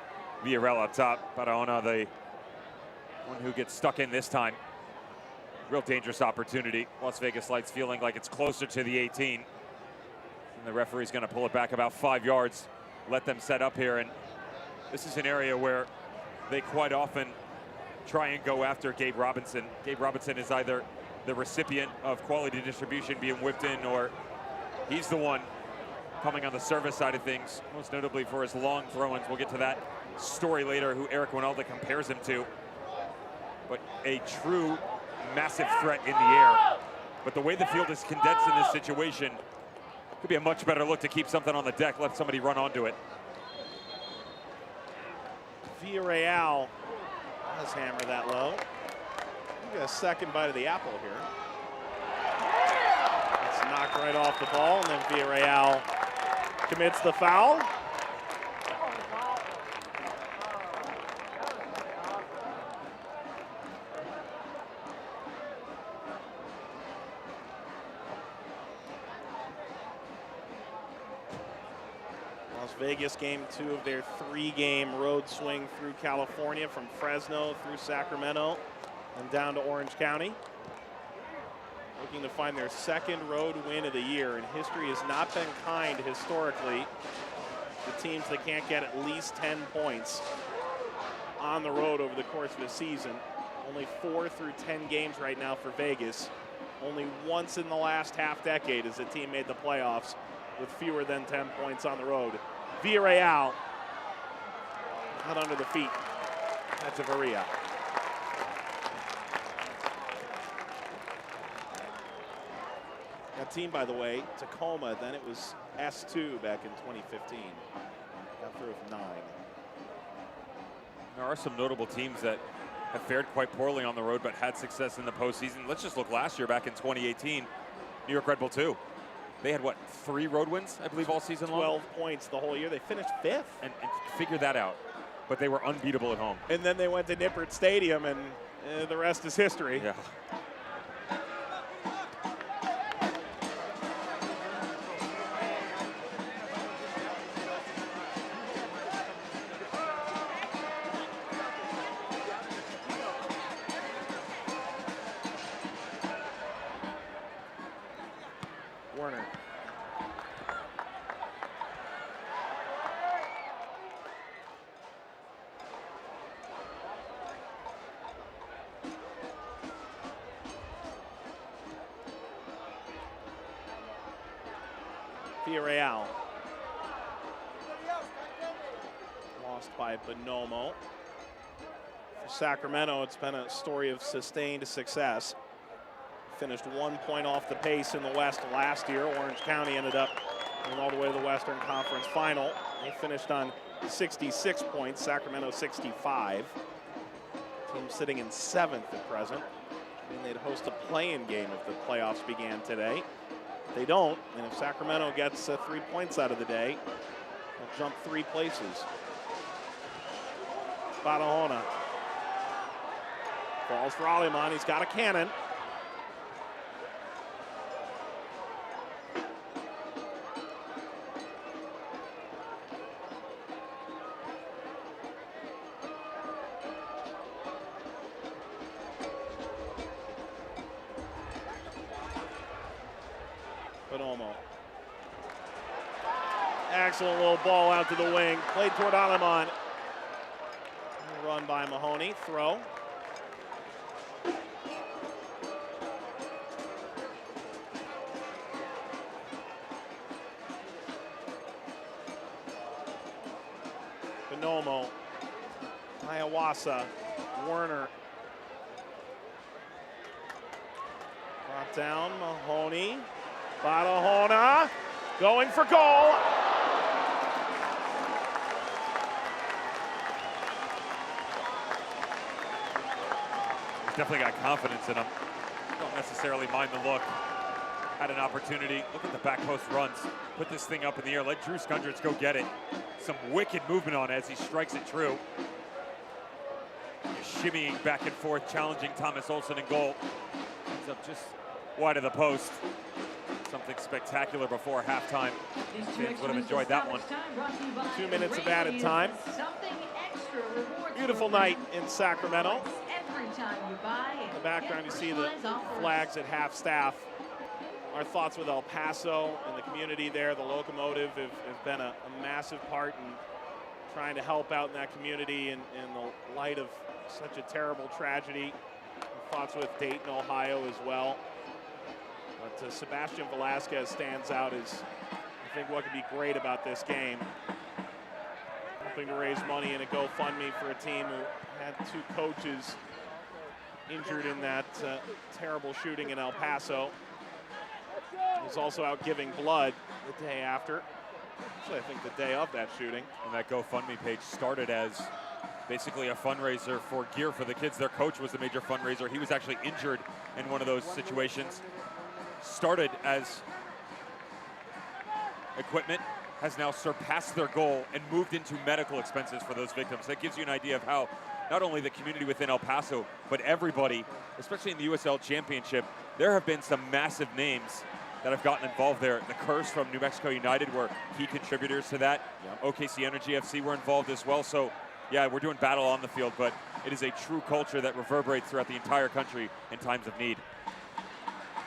Villarreal up top. Barahona, the one who gets stuck in this time. Real dangerous opportunity. Las Vegas Lights feeling like it's closer to the 18. And the referee's going to pull it back about 5 yards, let them set up here. And this is an area where they quite often try and go after Gabe Robinson. Gabe Robinson is either the recipient of quality distribution being whipped in, or he's the one coming on the service side of things, most notably for his long throw-ins. We'll get to that story later, who Eric Winalda compares him to. But a true massive threat in the air. But the way the field is condensed in this situation, could be a much better look to keep something on the deck, let somebody run onto it. Villarreal has hammered that low. We got a second bite of the apple here. It's knocked right off the ball, and then Villarreal commits the foul. Las Vegas game 2 of their 3-game road swing through California, from Fresno through Sacramento and down to Orange County. Looking to find their second road win of the year, and history has not been kind historically to teams that can't get at least 10 points on the road over the course of a season. Only 4 through 10 games right now for Vegas. Only once in the last half decade has a team made the playoffs with fewer than 10 points on the road. Villarreal not under the feet. That's a Varia. That team, by the way, Tacoma, then it was S2 back in 2015. Got through with 9. There are some notable teams that have fared quite poorly on the road but had success in the postseason. Let's just look last year, back in 2018, New York Red Bull 2. They had, what, 3 road wins, I believe, all season long? 12 points the whole year. They finished 5th. And figure that out. But they were unbeatable at home. And then they went to Nippert Stadium, and the rest is history. Yeah. Werner. Villarreal. Lost by Bonomo. For Sacramento, it's been a story of sustained success. Finished 1 point off the pace in the West last year. Orange County ended up going all the way to the Western Conference Final. They finished on 66 points, Sacramento 65. Team sitting in 7th at present. And they'd host a play-in game if the playoffs began today. If they don't, and if Sacramento gets 3 points out of the day, they'll jump 3 places. Barahona falls for Aleman. He's got a cannon. Bonomo. Excellent little ball out to the wing. Played toward Aleman. Run by Mahoney. Throw. Bonomo. Iawasa. Werner. Brought down. Mahoney. Barahona going for goal. He's definitely got confidence in him. Don't necessarily mind the look. Had an opportunity. Look at the back post runs. Put this thing up in the air. Let Drew Skundrits go get it. Some wicked movement on it as he strikes it true. Shimmying back and forth, challenging Thomas Olson in goal. Ends up just wide of the post. Something spectacular before halftime. Fans would have enjoed that one. 2 minutes of added time. Beautiful night in Sacramento. In the background, you see the flags at half staff. Our thoughts with El Paso and the community there. The Locomotive have been a massive part in trying to help out in that community in the light of such a terrible tragedy. Thoughts with Dayton, Ohio as well. But Sebastian Velasquez stands out as, I think, what could be great about this game. Hoping to raise money in a GoFundMe for a team who had 2 coaches injured in that terrible shooting in El Paso. He's also out giving blood the day after. Actually, I think the day of that shooting. And that GoFundMe page started as basically a fundraiser for gear for the kids. Their coach was the major fundraiser. He was actually injured in one of those situations. Started as equipment, has now surpassed their goal and moved into medical expenses for those victims. That gives you an idea of how not only the community within El Paso, but everybody, especially in the USL Championship, there have been some massive names that have gotten involved there. The Curse from New Mexico United were key contributors to that. Yep. OKC Energy FC were involved as well. So, yeah, we're doing battle on the field, but it is a true culture that reverberates throughout the entire country in times of need.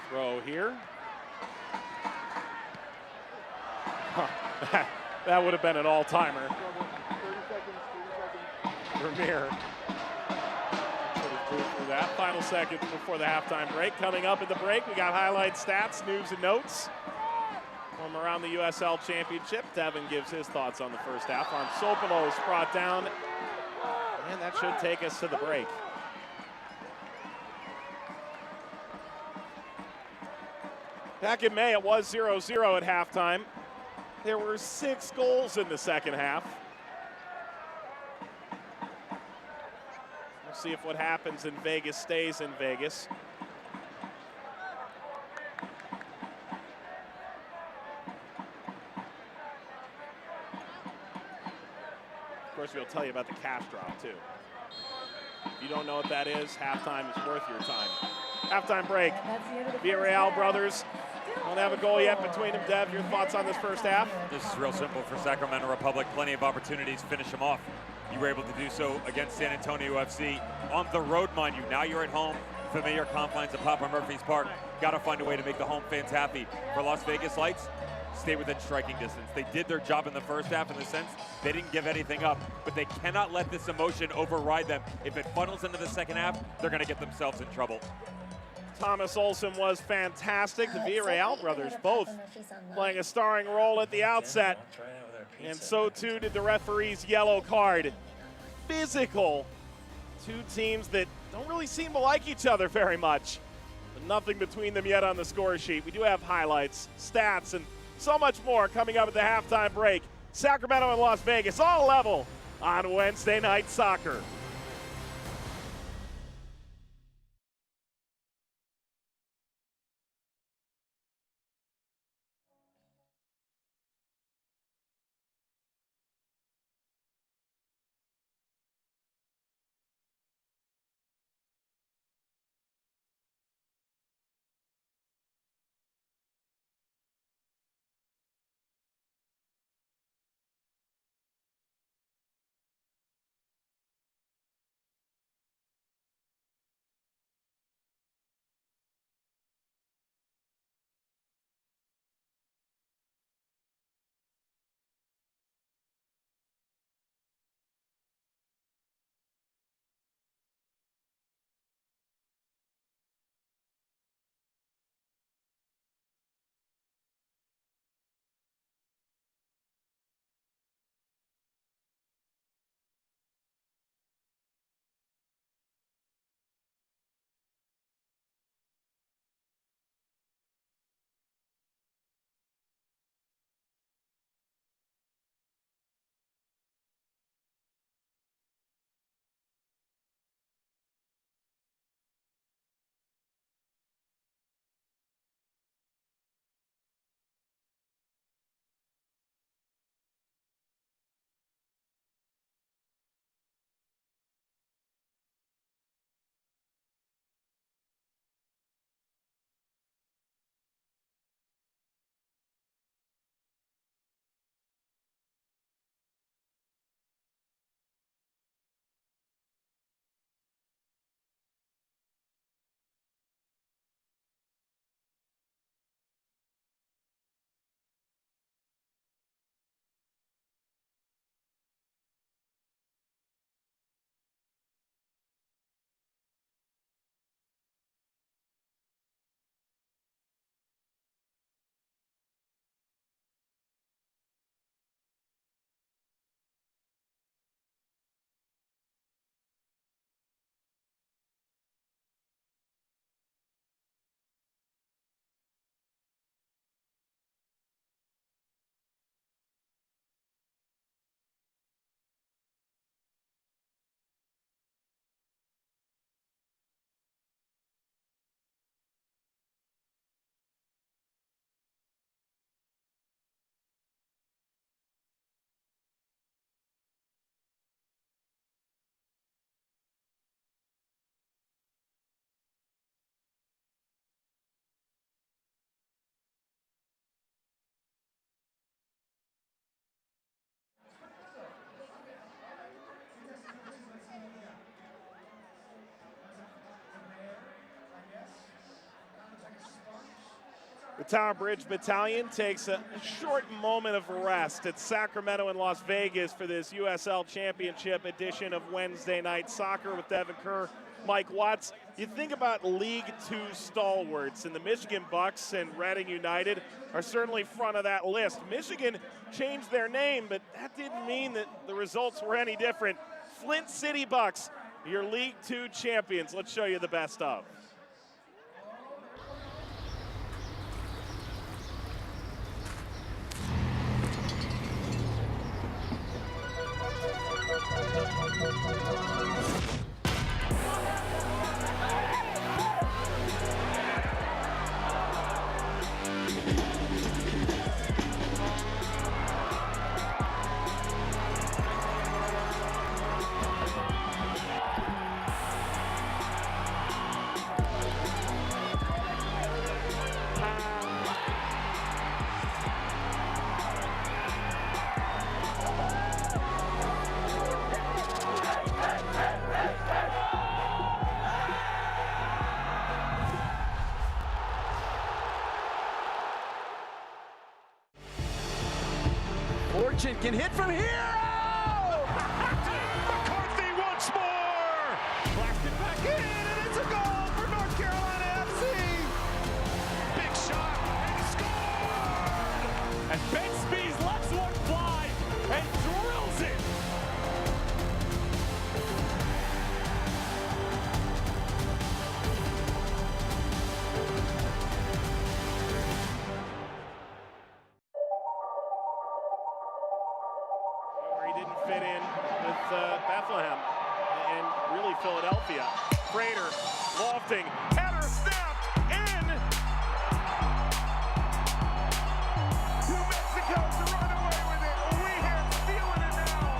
Throw here. That would have been an all-timer. Vermeer. Through that. Final seconds before the halftime break. Coming up at the break, we got highlights, stats, news, and notes from around the USL Championship. Devin gives his thoughts on the first half. On Sopolos brought down, and that should take us to the break. Back in May, it was 0-0 at halftime. There were 6 goals in the second half. We'll see if what happens in Vegas stays in Vegas. Of course, we'll tell you about the cash drop, too. If you don't know what that is, halftime is worth your time. Halftime break. Villarreal brothers don't have a goal yet between them. Dev, your thoughts on this first half? This is real simple for Sacramento Republic. Plenty of opportunities to finish them off. You were able to do so against San Antonio FC on the road, mind you. Now you're at home, familiar confines of Papa Murphy's Park. Got to find a way to make the home fans happy. For Las Vegas Lights, stay within striking distance. They did their job in the first half in the sense they didn't give anything up, but they cannot let this emotion override them. If it funnels into the second half, they're going to get themselves in trouble. Thomas Olsen was fantastic. The Villarreal brothers both playing a starring role at the outset. And so too did the referee's yellow card. Physical. 2 teams that don't really seem to like each other very much. But nothing between them yet on the score sheet. We do have highlights, stats, and so much more coming up at the halftime break. Sacramento and Las Vegas all level on Wednesday Night Soccer. Tower Bridge Battalion takes a short moment of rest at Sacramento and Las Vegas for this USL Championship edition of Wednesday Night Soccer with Devin Kerr, Mike Watts. You think about League Two stalwarts, and the Michigan Bucks and Reading United are certainly front of that list. Michigan changed their name, but that didn't mean that the results were any different. Flint City Bucks, your League Two champions. Let's show you the best of. Fortune can hit from here. Oh! McCarthy once more. Blasted back in, and it's a goal for North Carolina FC. Big shot and scored. And Ben Spees lets one fly and drills it. Fit in with Bethlehem and really Philadelphia. Prater, lofting, header, snap, in! New Mexico to run away with it. Weehan stealing it now.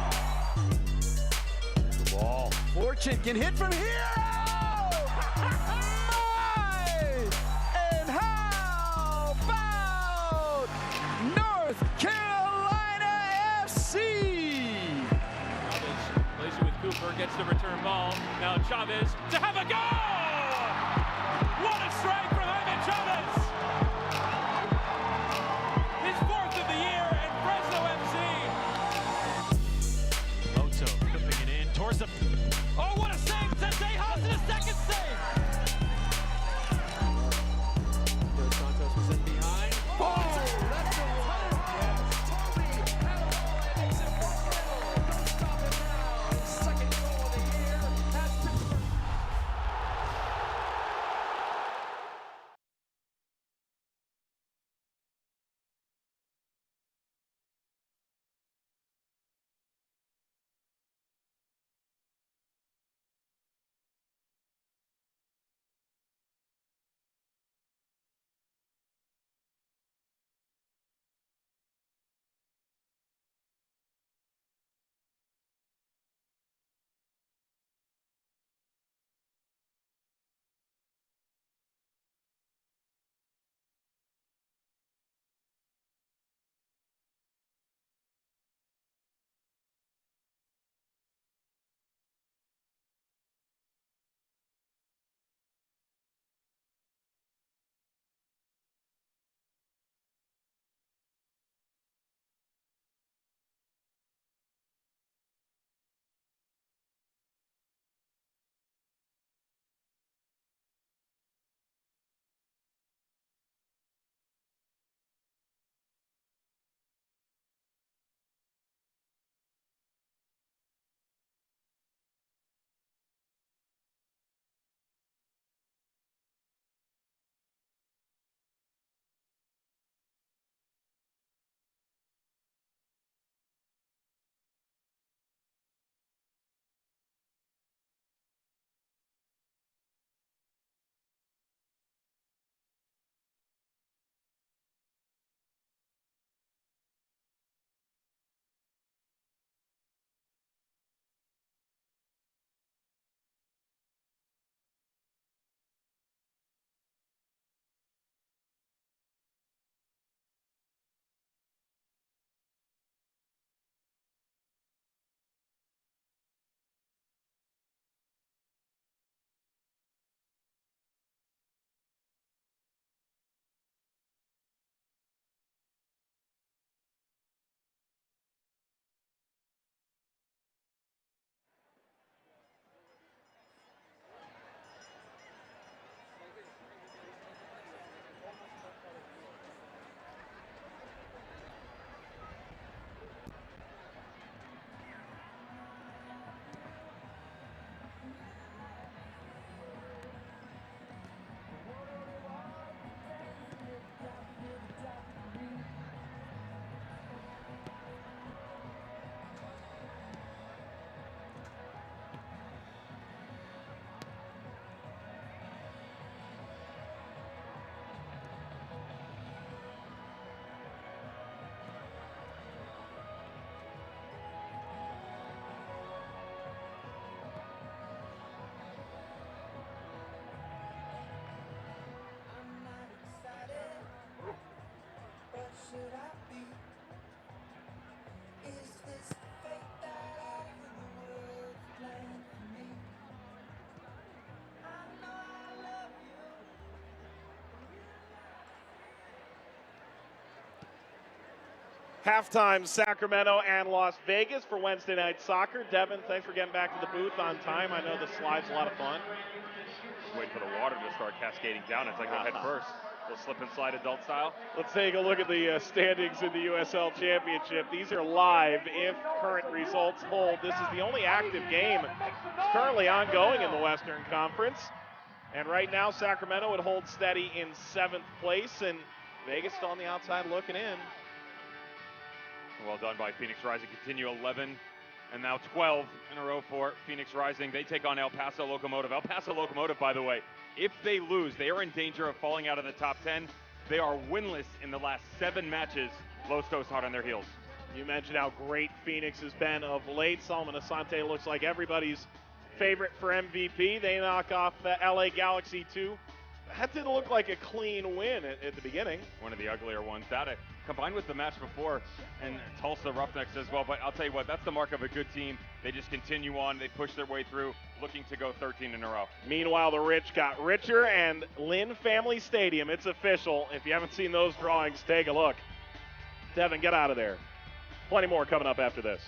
The ball. Fortune can hit from here. Oh! And how about North Carolina FC? Cooper gets the return ball. Now Chavez to have a goal! What a strike from Jaime Chavez! His fourth of the year at Fresno FC. Loto flipping it in towards the. Oh, what a save! Tejas in a second save! Santos was in behind. Oh! That's the Halftime, Sacramento and Las Vegas for Wednesday Night Soccer. Devin, thanks for getting back to the booth on time. I know the slide's a lot of fun. Just waiting for the water to start cascading down as I go head first. We'll slip and slide adult style. Let's take a look at the standings in the USL Championship. These are live if current results hold. This is the only active game currently ongoing in the Western Conference. And right now, Sacramento would hold steady in 7th place, and Vegas still on the outside looking in. Well done by Phoenix Rising. Continue 11 and now 12 in a row for Phoenix Rising. They take on El Paso Locomotive. El Paso Locomotive, by the way, if they lose, they are in danger of falling out of the top 10. They are winless in the last 7 matches. Lostos hot on their heels. You mentioned how great Phoenix has been of late. Solomon Asante looks like everybody's favorite for MVP. They knock off the LA Galaxy too. That didn't look like a clean win at the beginning. One of the uglier ones. That combined with the match before and Tulsa Roughnecks as well. But I'll tell you what, that's the mark of a good team. They just continue on. They push their way through, looking to go 13 in a row. Meanwhile, the rich got richer, and Lynn Family Stadium, it's official. If you haven't seen those drawings, take a look. Devin, get out of there. Plenty more coming up after this.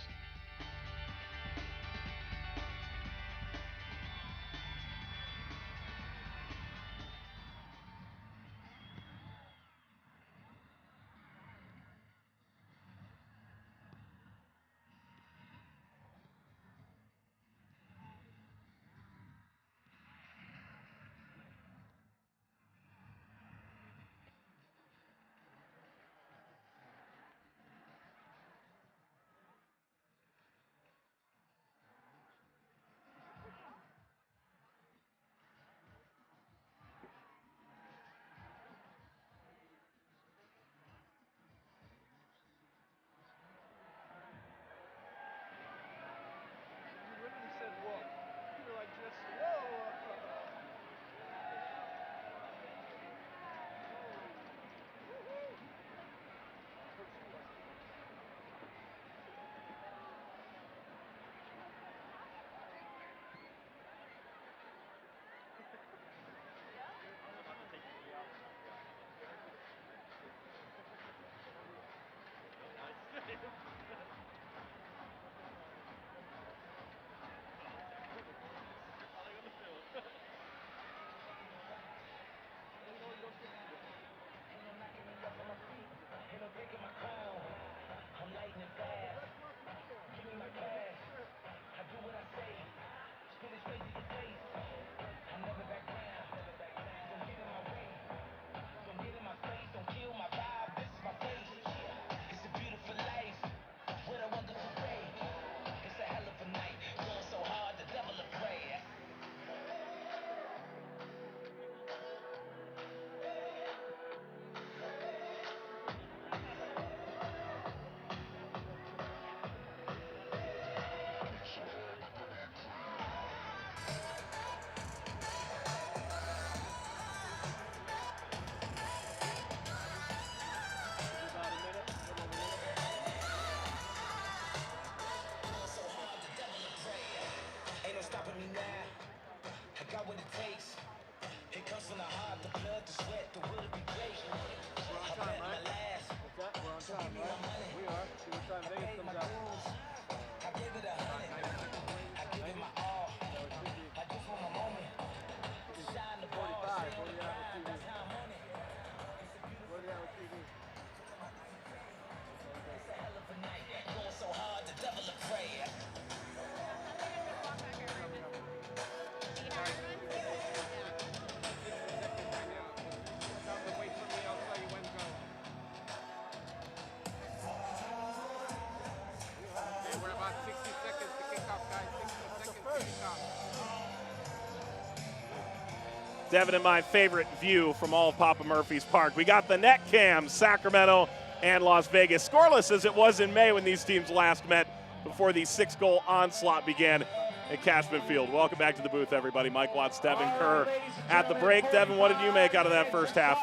Devin and my favorite view from all of Papa Murphy's Park. We got the net cam, Sacramento and Las Vegas. Scoreless as it was in May when these teams last met before the 6-goal onslaught began at Cashman Field. Welcome back to the booth, everybody. Mike Watts, Devin Kerr at the break. Devin, what did you make out of that first half?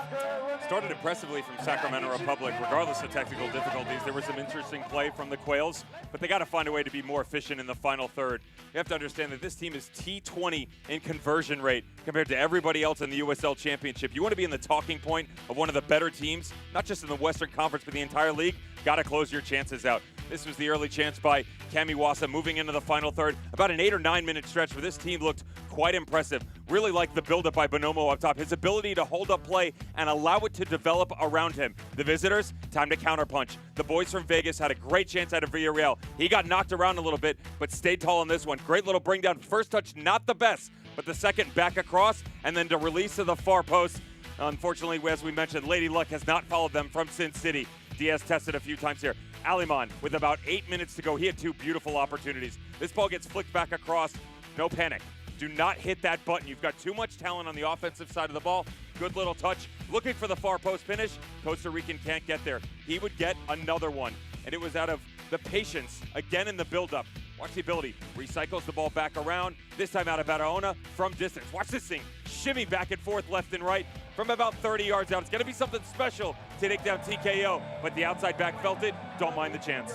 Started impressively from Sacramento Republic, regardless of technical difficulties. There was some interesting play from the Quails, but they got to find a way to be more efficient in the final third. You have to understand that this team is T20 in conversion rate compared to everybody else in the USL Championship. You want to be in the talking point of one of the better teams, not just in the Western Conference, but the entire league, got to close your chances out. This was the early chance by Cami Wassa moving into the final third. About an 8 or 9 minute stretch where this team looked quite impressive. Really liked the buildup by Bonomo up top. His ability to hold up play and allow it to develop around him. The visitors, time to counterpunch. The boys from Vegas had a great chance out of Villarreal. He got knocked around a little bit, but stayed tall on this one. Great little bring down. First touch, not the best, but the second back across, and then to release to the far post. Unfortunately, as we mentioned, Lady Luck has not followed them from Sin City. Diaz tested a few times here. Aliman with about 8 minutes to go. He had two beautiful opportunities. This ball gets flicked back across. No panic. Do not hit that button. You've got too much talent on the offensive side of the ball. Good little touch. Looking for the far post finish. Costa Rican can't get there. He would get another one. And it was out of the patience, again in the buildup. Watch the ability. Recycles the ball back around. This time out of Barahona from distance. Watch this thing. Shimmy back and forth left and right from about 30 yards out. It's going to be something special to take down TKO. But the outside back felt it. Don't mind the chance.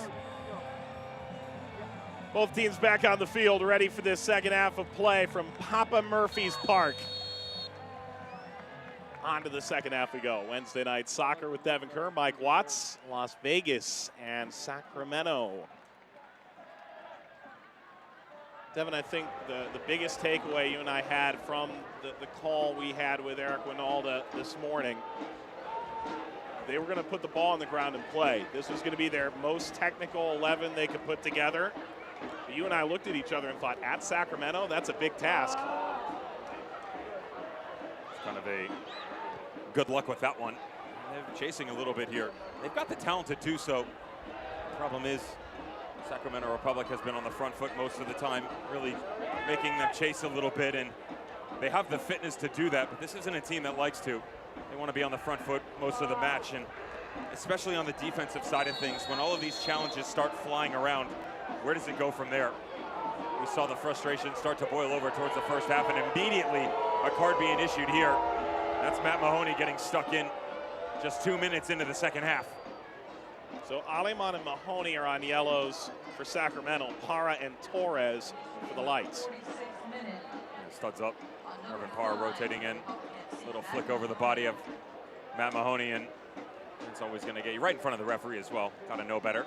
Both teams back on the field, ready for this second half of play from Papa Murphy's Park. On to the second half we go. Wednesday night soccer with Devin Kerr, Mike Watts, Las Vegas, and Sacramento. Devin, I think the biggest takeaway you and I had from the call we had with Eric Winalda this morning, they were going to put the ball on the ground and play. This was going to be their most technical 11 they could put together. But you and I looked at each other and thought, at Sacramento, that's a big task. It's kind of a good luck with that one. They're chasing a little bit here. They've got the talent to do so. The problem is Sacramento Republic has been on the front foot most of the time, really making them chase a little bit, and they have the fitness to do that, but this isn't a team that likes to. They want to be on the front foot most of the match, and especially on the defensive side of things, when all of these challenges start flying around, where does it go from there? We saw the frustration start to boil over towards the first half, and immediately a card being issued here. That's Matt Mahoney getting stuck in just 2 minutes into the second half. So Aliman and Mahoney are on yellows for Sacramento. Parra and Torres for the lights. Studs up. Irvin Parra rotating in. Little flick over the body of Matt Mahoney, and it's always going to get you right in front of the referee as well. Got to know better.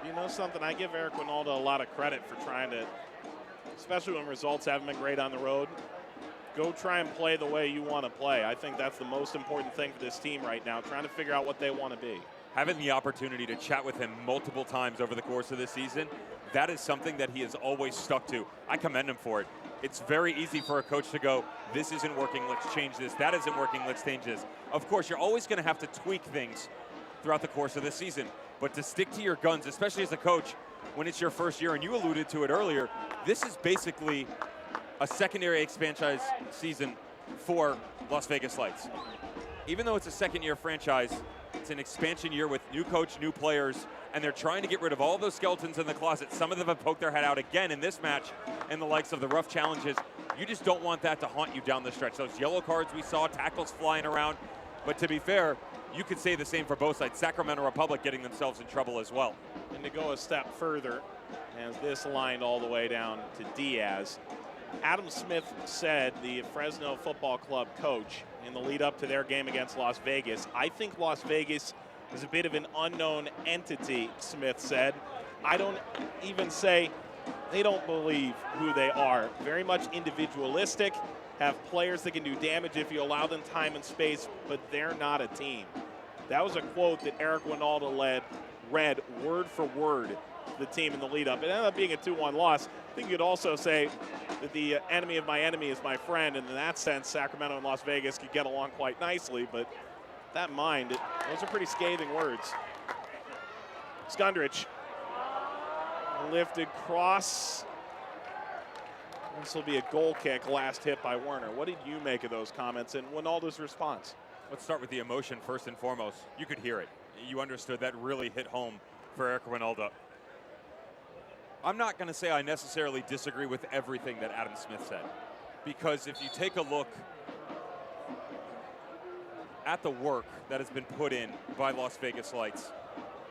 You know something? I give Eric Winalda a lot of credit for trying to, especially when results haven't been great on the road, go try and play the way you want to play. I think that's the most important thing for this team right now, trying to figure out what they want to be. Having the opportunity to chat with him multiple times over the course of this season, that is something that he has always stuck to. I commend him for it. It's very easy for a coach to go, this isn't working, let's change this. That isn't working, let's change this. Of course, you're always going to have to tweak things throughout the course of the season. But to stick to your guns, especially as a coach, when it's your first year, and you alluded to it earlier, this is basically a secondary expansion season for Las Vegas Lights. Even though it's a second-year franchise, it's an expansion year with new coach, new players, and they're trying to get rid of all those skeletons in the closet. Some of them have poked their head out again in this match in the likes of the rough challenges. You just don't want that to haunt you down the stretch. Those yellow cards we saw, tackles flying around. But to be fair, you could say the same for both sides. Sacramento Republic getting themselves in trouble as well. And to go a step further, as this lined all the way down to Diaz, Adam Smith said, the Fresno Football Club coach, in the lead up to their game against Las Vegas, I think Las Vegas is a bit of an unknown entity, Smith said. I don't even say they don't believe who they are. Very much individualistic, have players that can do damage if you allow them time and space, but they're not a team. That was a quote that Eric Winalda read word for word the team in the lead up. It ended up being a 2-1 loss. I think you could also say that the enemy of my enemy is my friend, and in that sense, Sacramento and Las Vegas could get along quite nicely, but that in mind, those are pretty scathing words. Skundrich, lifted cross. This will be a goal kick, last hit by Werner. What did you make of those comments and Winalda's response? Let's start with the emotion first and foremost. You could hear it. You understood that really hit home for Eric Winalda. I'm not going to say I necessarily disagree with everything that Adam Smith said, because if you take a look at the work that has been put in by Las Vegas Lights,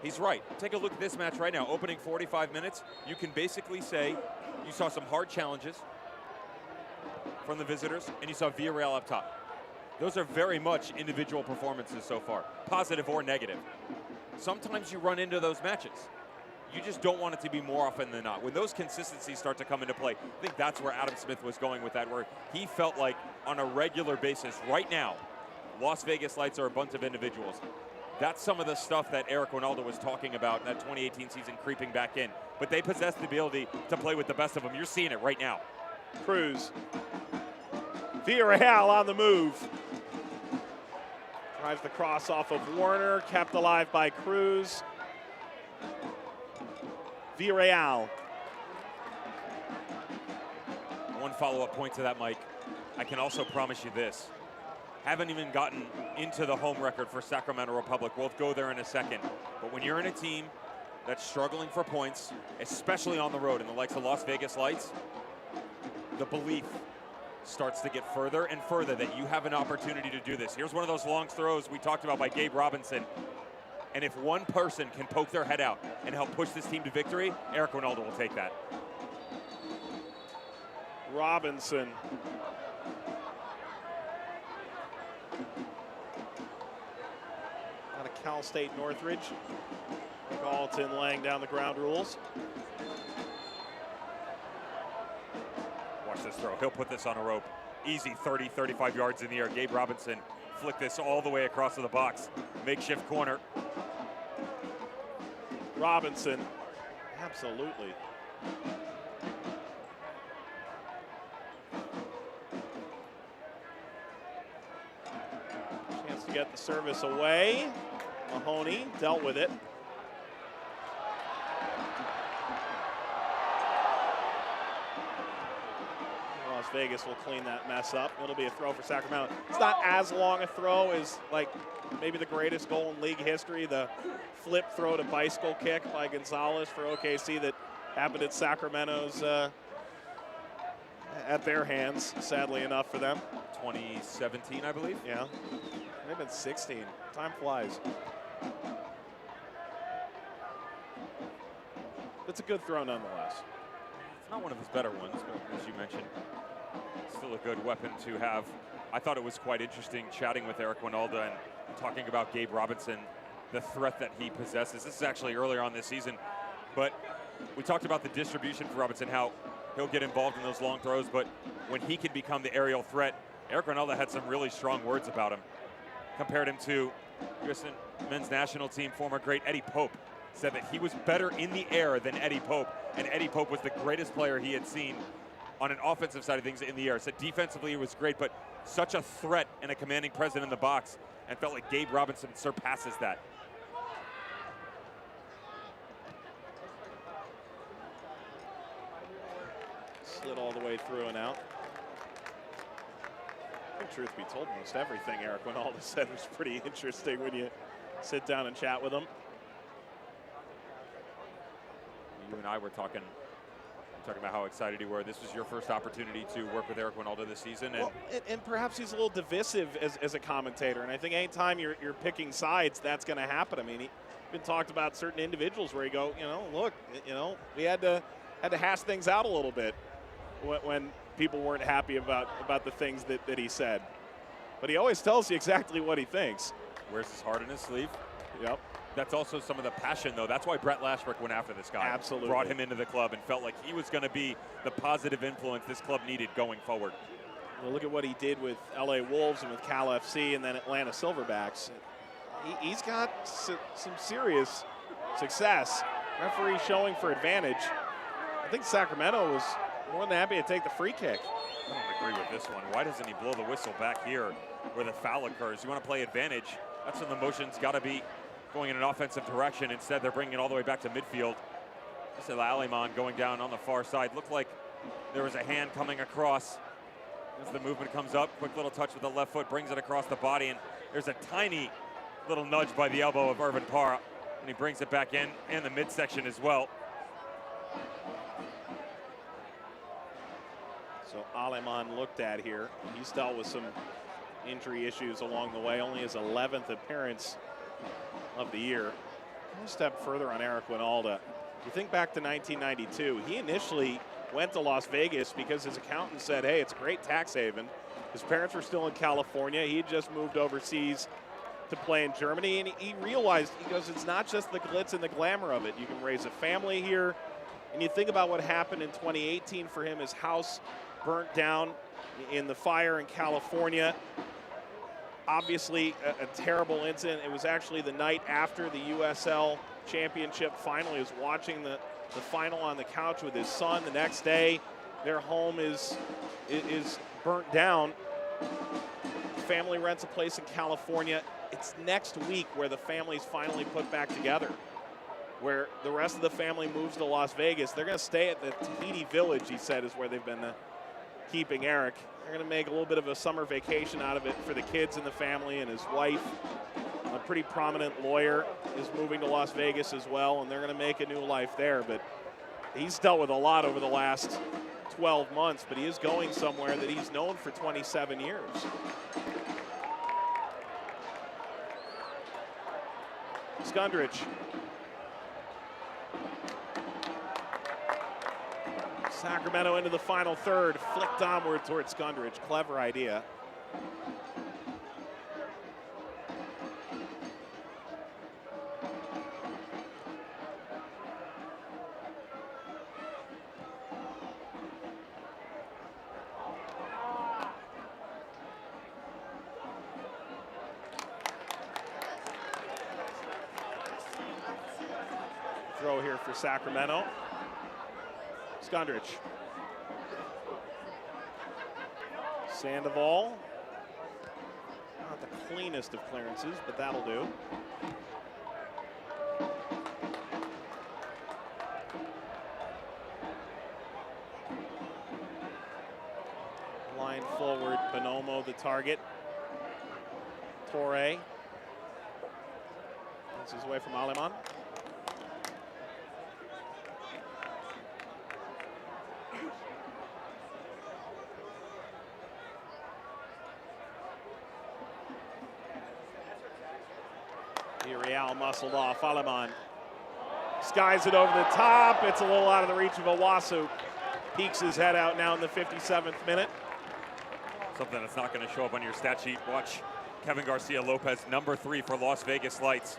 he's right. Take a look at this match right now. Opening 45 minutes, you can basically say you saw some hard challenges from the visitors, and you saw Villarreal up top. Those are very much individual performances so far, positive or negative. Sometimes you run into those matches. You just don't want it to be more often than not. When those consistencies start to come into play, I think that's where Adam Smith was going with that, where he felt like on a regular basis right now, Las Vegas Lights are a bunch of individuals. That's some of the stuff that Eric Ronaldo was talking about in that 2018 season creeping back in. But they possess the ability to play with the best of them. You're seeing it right now. Cruz. Villarreal on the move. Drives the cross off of Warner, kept alive by Cruz. Villarreal. One follow-up point to that, Mike. I can also promise you this. Haven't even gotten into the home record for Sacramento Republic. We'll go there in a second. But when you're in a team that's struggling for points, especially on the road in the likes of Las Vegas Lights, the belief starts to get further and further that you have an opportunity to do this. Here's one of those long throws we talked about by Gabe Robinson. And if one person can poke their head out and help push this team to victory, Eric Ronaldo will take that. Robinson. Out of Cal State Northridge. Galton laying down the ground rules. Watch this throw. He'll put this on a rope. Easy 30, 35 yards in the air. Gabe Robinson flick this all the way across to the box. Makeshift corner. Robinson. Absolutely. Chance to get the service away. Mahoney dealt with it. Las Vegas will clean that mess up. It'll be a throw for Sacramento. It's not as long a throw as like maybe the greatest goal in league history, the flip throw to bicycle kick by Gonzalez for OKC that happened at Sacramento's at their hands, sadly enough for them. 2017, I believe. Yeah, they've been 16. Time flies. It's a good throw nonetheless. It's not one of his better ones, but as you mentioned, still a good weapon to have. I thought it was quite interesting chatting with Eric Ronaldo and talking about Gabe Robinson, the threat that he possesses. This is actually earlier on this season, but we talked about the distribution for Robinson, how he'll get involved in those long throws, but when he can become the aerial threat, Eric Ronaldo had some really strong words about him. Compared him to U.S. men's national team former great Eddie Pope. Said that he was better in the air than Eddie Pope, and Eddie Pope was the greatest player he had seen on an offensive side of things in the air. Said defensively it was great, but such a threat and a commanding presence in the box, and felt like Gabe Robinson surpasses that. Slid all the way through and out. I think truth be told, most everything Eric Ronaldo said was pretty interesting when you sit down and chat with him. You and I were talking about how excited you were. This was your first opportunity to work with Eric Ronaldo this season. And, well, and perhaps he's a little divisive as a commentator. And I think anytime you're picking sides, that's going to happen. I mean, he's been talked about certain individuals where you go, look, we had to hash things out a little bit when people weren't happy about the things that he said. But he always tells you exactly what he thinks. Wears his heart in his sleeve. Yep. That's also some of the passion, though. That's why Brett Lashbrook went after this guy. Absolutely. Brought him into the club and felt like he was going to be the positive influence this club needed going forward. Well, look at what he did with LA Wolves and with Cal FC and then Atlanta Silverbacks. He's got some serious success. Referee showing for advantage. I think Sacramento was more than happy to take the free kick. I don't agree with this one. Why doesn't he blow the whistle back here where the foul occurs? You want to play advantage. That's when the motion's got to be going in an offensive direction. Instead, they're bringing it all the way back to midfield. This is Aleman going down on the far side. Looked like there was a hand coming across. As the movement comes up, quick little touch with the left foot, brings it across the body, and there's a tiny little nudge by the elbow of Irvin Parra, and he brings it back in the midsection as well. So Aleman looked at here. He's dealt with some injury issues along the way, only his 11th appearance of the year. One step further on Eric Winalda. You think back to 1992, he initially went to Las Vegas because his accountant said, hey, it's a great tax haven. His parents were still in California. He had just moved overseas to play in Germany, and he realized, he goes, it's not just the glitz and the glamour of it. You can raise a family here, and you think about what happened in 2018 for him. His house burnt down in the fire in California. Obviously, a terrible incident. It was actually the night after the USL Championship final. He was watching the final on the couch with his son. The next day, their home is burnt down. Family rents a place in California. It's next week where the family's finally put back together, where the rest of the family moves to Las Vegas. They're going to stay at the Tahiti Village, he said, is where they've been keeping Eric. They're going to make a little bit of a summer vacation out of it for the kids and the family, and his wife, a pretty prominent lawyer, is moving to Las Vegas as well, and they're going to make a new life there. But he's dealt with a lot over the last 12 months, but he is going somewhere that he's known for 27 years. Skundrich. Sacramento into the final third, flicked onward towards Skundrich. Clever idea. Throw here for Sacramento. Skundrich. Sandoval. Not the cleanest of clearances, but that'll do. Line forward, Bonomo the target. Torre. Gets his way from Aleman. Real muscled off. Aleman skies it over the top. It's a little out of the reach of Owasu. Peeks his head out now in the 57th minute. Something that's not going to show up on your stat sheet. Watch Kevin Garcia Lopez, number 3 for Las Vegas Lights,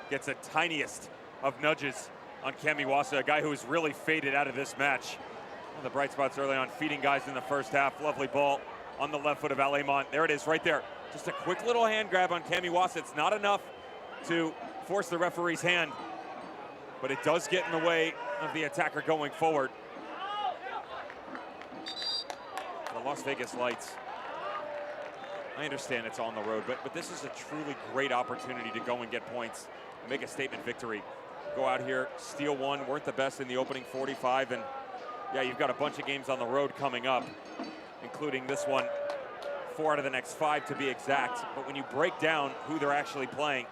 gets the tiniest of nudges on Cam Iwasa, a guy who has really faded out of this match. One of the bright spots early on, feeding guys in the first half. Lovely ball on the left foot of Aleman. There it is right there. Just a quick little hand grab on Cam Iwasa. It's not enough to force the referee's hand, but it does get in the way of the attacker going forward. The Las Vegas Lights, I understand it's on the road, but this is a truly great opportunity to go and get points, make a statement victory. Go out here, steal one, weren't the best in the opening 45, and yeah, you've got a bunch of games on the road coming up, including this one, 4 out of the next 5 to be exact. But when you break down who they're actually playing,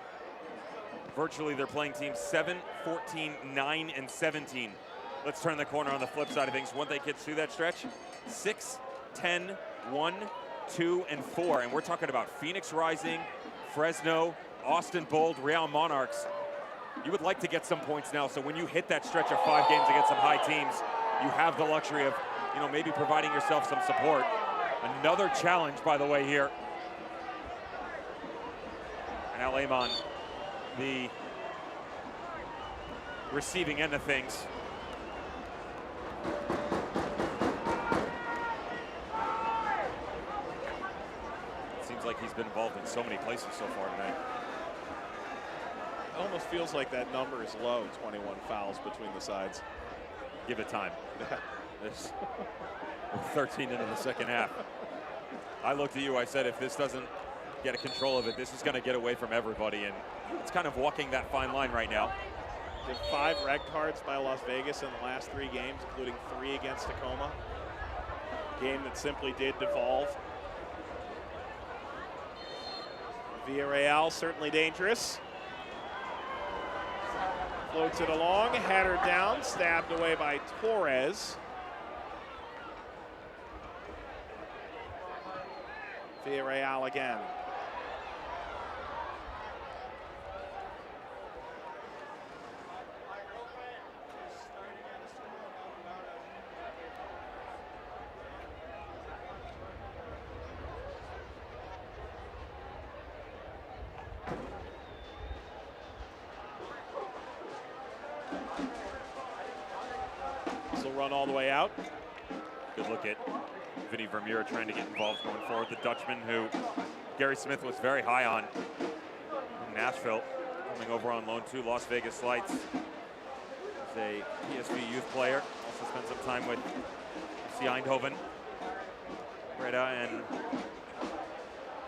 virtually they're playing teams 7, 14, 9, and 17. Let's turn the corner on the flip side of things. Once they get through that stretch, 6, 10, 1, 2, and 4. And we're talking about Phoenix Rising, Fresno, Austin Bold, Real Monarchs. You would like to get some points now, so when you hit that stretch of 5 games against some high teams, you have the luxury of, maybe providing yourself some support. Another challenge, by the way, here. And Aleman, the receiving end of things. It seems like he's been involved in so many places so far tonight. It almost feels like that number is low, 21 fouls between the sides. Give it time. This, we're 13 into the second half. I looked at you, I said, if this doesn't get a control of it, this is going to get away from everybody, and it's kind of walking that fine line right now. There's 5 red cards by Las Vegas in the last 3 games, including 3 against Tacoma. Game that simply did devolve. Villarreal certainly dangerous. Floats it along, header down, stabbed away by Torres. Villarreal again. This will run all the way out. Good look at Vinny Vermeer trying to get involved going forward. The Dutchman who Gary Smith was very high on in Nashville, coming over on loan to Las Vegas Lights. He's a PSV youth player. Also spent some time with FC Eindhoven, Breda, and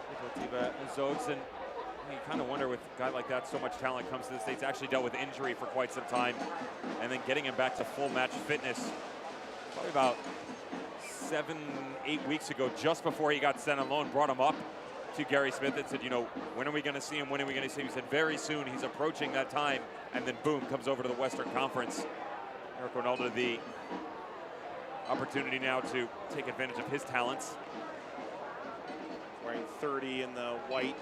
Deportiva Zogs. And you kind of wonder with a guy like that, so much talent comes to the States, actually dealt with injury for quite some time, and then getting him back to full match fitness probably about 7-8 weeks ago, just before he got sent on loan, brought him up to Gary Smith and said, you know, when are we going to see him? When are we going to see him? He said, very soon. He's approaching that time. And then, boom, comes over to the Western Conference. Eric Ronaldo, the opportunity now to take advantage of his talents. Wearing 30 in the white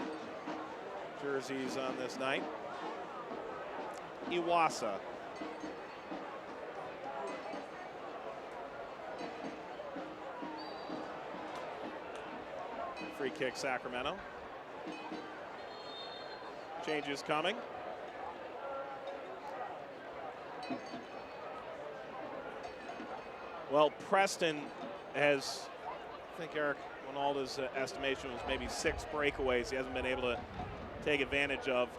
jerseys on this night. Iwasa. Free kick, Sacramento. Changes coming. Well, Preston has, I think Eric Ronaldo's estimation was maybe 6 breakaways he hasn't been able to take advantage of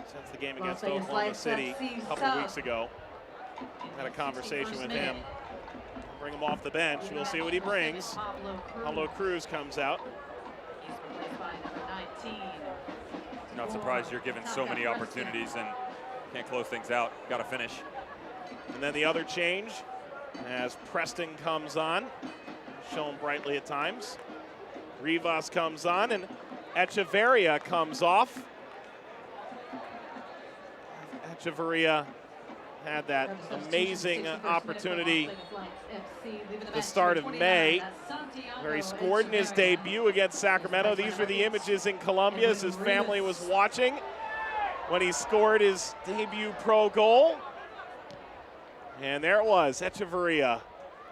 since the game against Oklahoma City a couple weeks ago. Had a conversation with him. Bring him off the bench. We'll see what he brings. Pablo Cruz comes out. Not surprised you're given so many opportunities and can't close things out. Got to finish. And then the other change as Preston comes on, shown brightly at times. Rivas comes on and Echeverria comes off. Echeverria had that amazing opportunity at the start of May, where he scored in his debut against Sacramento. These were the images in Colombia as his family was watching when he scored his debut pro goal. And there it was, Echeverria.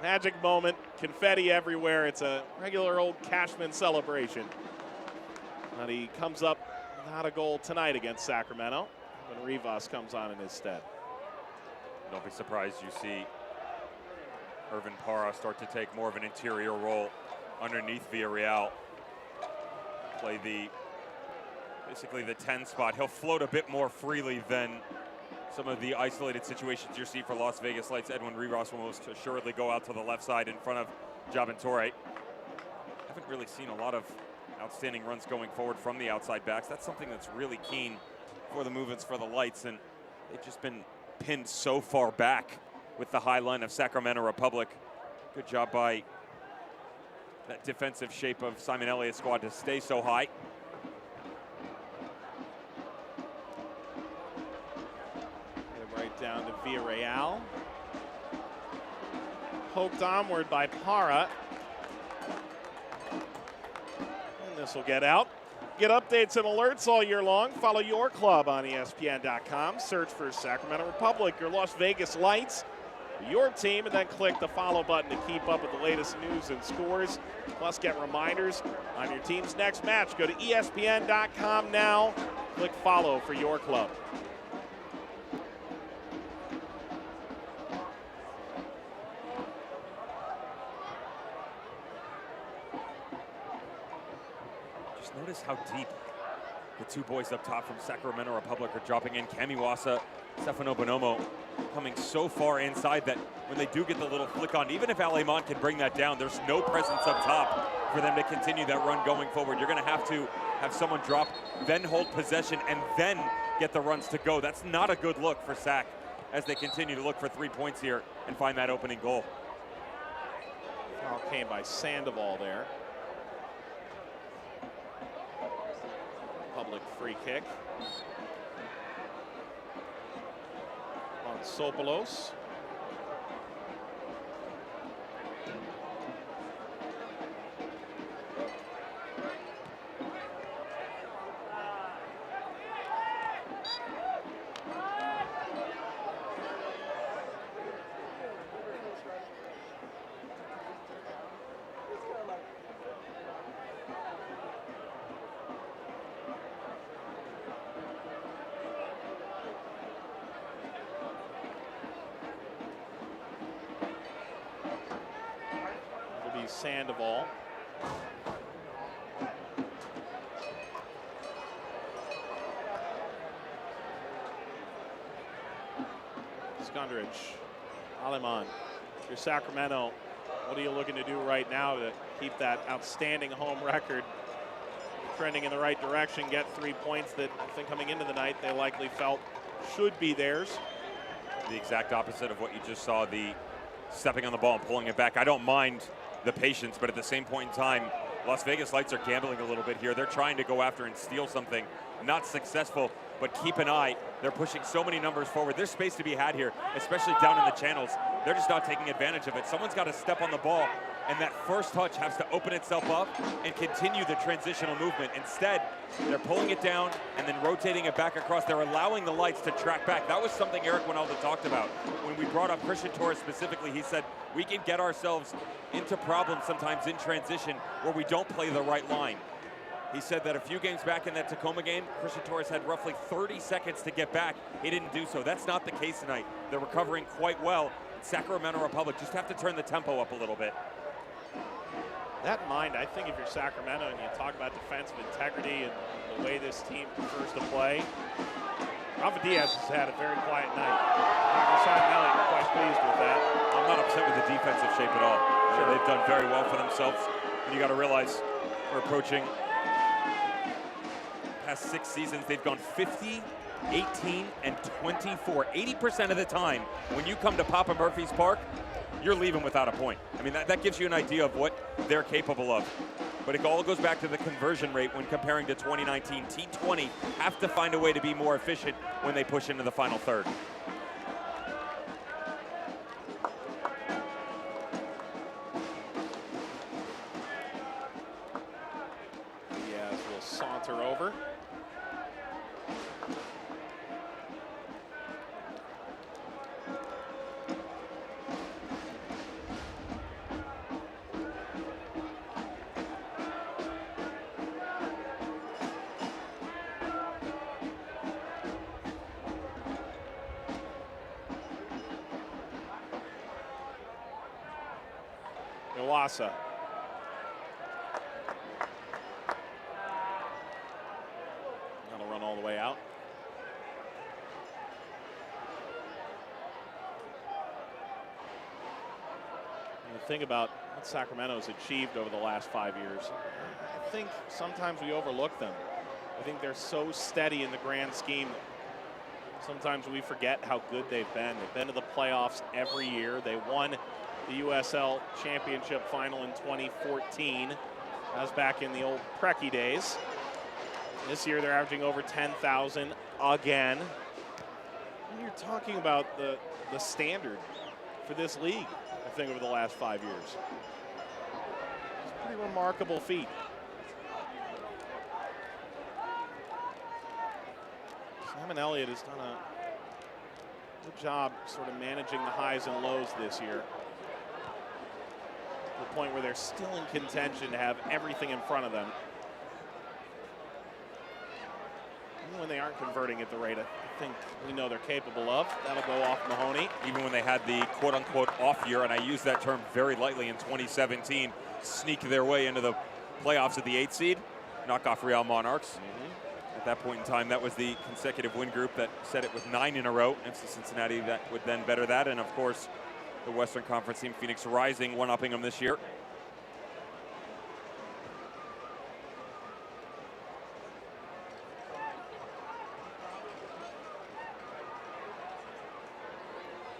Magic moment, confetti everywhere. It's a regular old Cashman celebration. But he comes up without a goal tonight against Sacramento when Rivas comes on in his stead. Don't be surprised you see Irvin Parra start to take more of an interior role underneath Villarreal. Play basically the 10 spot. He'll float a bit more freely than some of the isolated situations you see for Las Vegas Lights. Edwin Rivas will most assuredly go out to the left side in front of Jabin Torre. Haven't really seen a lot of outstanding runs going forward from the outside backs. That's something that's really keen for the movements for the Lights, and they've just been pinned so far back with the high line of Sacramento Republic. Good job by that defensive shape of Simon Elliott's squad to stay so high. Right down to Villarreal. Poked onward by Parra. And this will get out. Get updates and alerts all year long. Follow your club on ESPN.com. Search for Sacramento Republic, your Las Vegas Lights, your team, and then click the follow button to keep up with the latest news and scores. Plus, get reminders on your team's next match. Go to ESPN.com now. Click follow for your club. Notice how deep the two boys up top from Sacramento Republic are dropping in. Kamiwasa, Stefano Bonomo coming so far inside that when they do get the little flick on, even if Alemán can bring that down, there's no presence up top for them to continue that run going forward. You're going to have someone drop, then hold possession, and then get the runs to go. That's not a good look for Sac as they continue to look for 3 points here and find that opening goal. Foul came by Sandoval there. Public free kick. On Sopolos. Sandoval. Skundrich, Aleman, your Sacramento. What are you looking to do right now to keep that outstanding home record trending in the right direction, get 3 points that I think coming into the night they likely felt should be theirs? The exact opposite of what you just saw, the stepping on the ball and pulling it back. I don't mind the patience, but at the same point in time, Las Vegas Lights are gambling a little bit here. They're trying to go after and steal something. Not successful, but keep an eye. They're pushing so many numbers forward. There's space to be had here, especially down in the channels. They're just not taking advantage of it. Someone's got to step on the ball, and that first touch has to open itself up and continue the transitional movement. Instead, they're pulling it down and then rotating it back across. They're allowing the Lights to track back. That was something Eric Winalda talked about. When we brought up Christian Torres specifically, he said, we can get ourselves into problems sometimes in transition where we don't play the right line. He said that a few games back in that Tacoma game, Christian Torres had roughly 30 seconds to get back. He didn't do so. That's not the case tonight. They're recovering quite well. Sacramento Republic just have to turn the tempo up a little bit. That in mind, I think if you're Sacramento and you talk about defensive integrity and the way this team prefers to play, Rafa Diaz has had a very quiet night. Simon Elliott, we're quite pleased with that. I'm not upset with the defensive shape at all. Sure. They've done very well for themselves. And you got to realize we're approaching past 6 seasons. They've gone 50, 18, and 24. 80% of the time, when you come to Papa Murphy's Park, you're leaving without a point. I mean, that gives you an idea of what they're capable of. But it all goes back to the conversion rate when comparing to 2019. T20 have to find a way to be more efficient when they push into the final third. Diaz will saunter over. Iwasa. That'll run all the way out. When you think about what Sacramento's achieved over the last 5 years, I think sometimes we overlook them. I think they're so steady in the grand scheme. Sometimes we forget how good they've been. They've been to the playoffs every year. They won the USL Championship final in 2014. That was back in the old Preki days. This year they're averaging over 10,000 again. And you're talking about the standard for this league, I think, over the last 5 years. It's a pretty remarkable feat. Simon Elliott has done a good job sort of managing the highs and lows this year, to the point where they're still in contention to have everything in front of them. Even when they aren't converting at the rate I think we know they're capable of, that'll go off Mahoney. Even when they had the quote-unquote off year, and I use that term very lightly, in 2017, sneak their way into the playoffs at the 8th seed, knock off Real Monarchs. At that point in time, that was the consecutive win group that set it with 9 in a row. Next to Cincinnati, that would then better that, and of course, the Western Conference team, Phoenix Rising, one-upping them this year.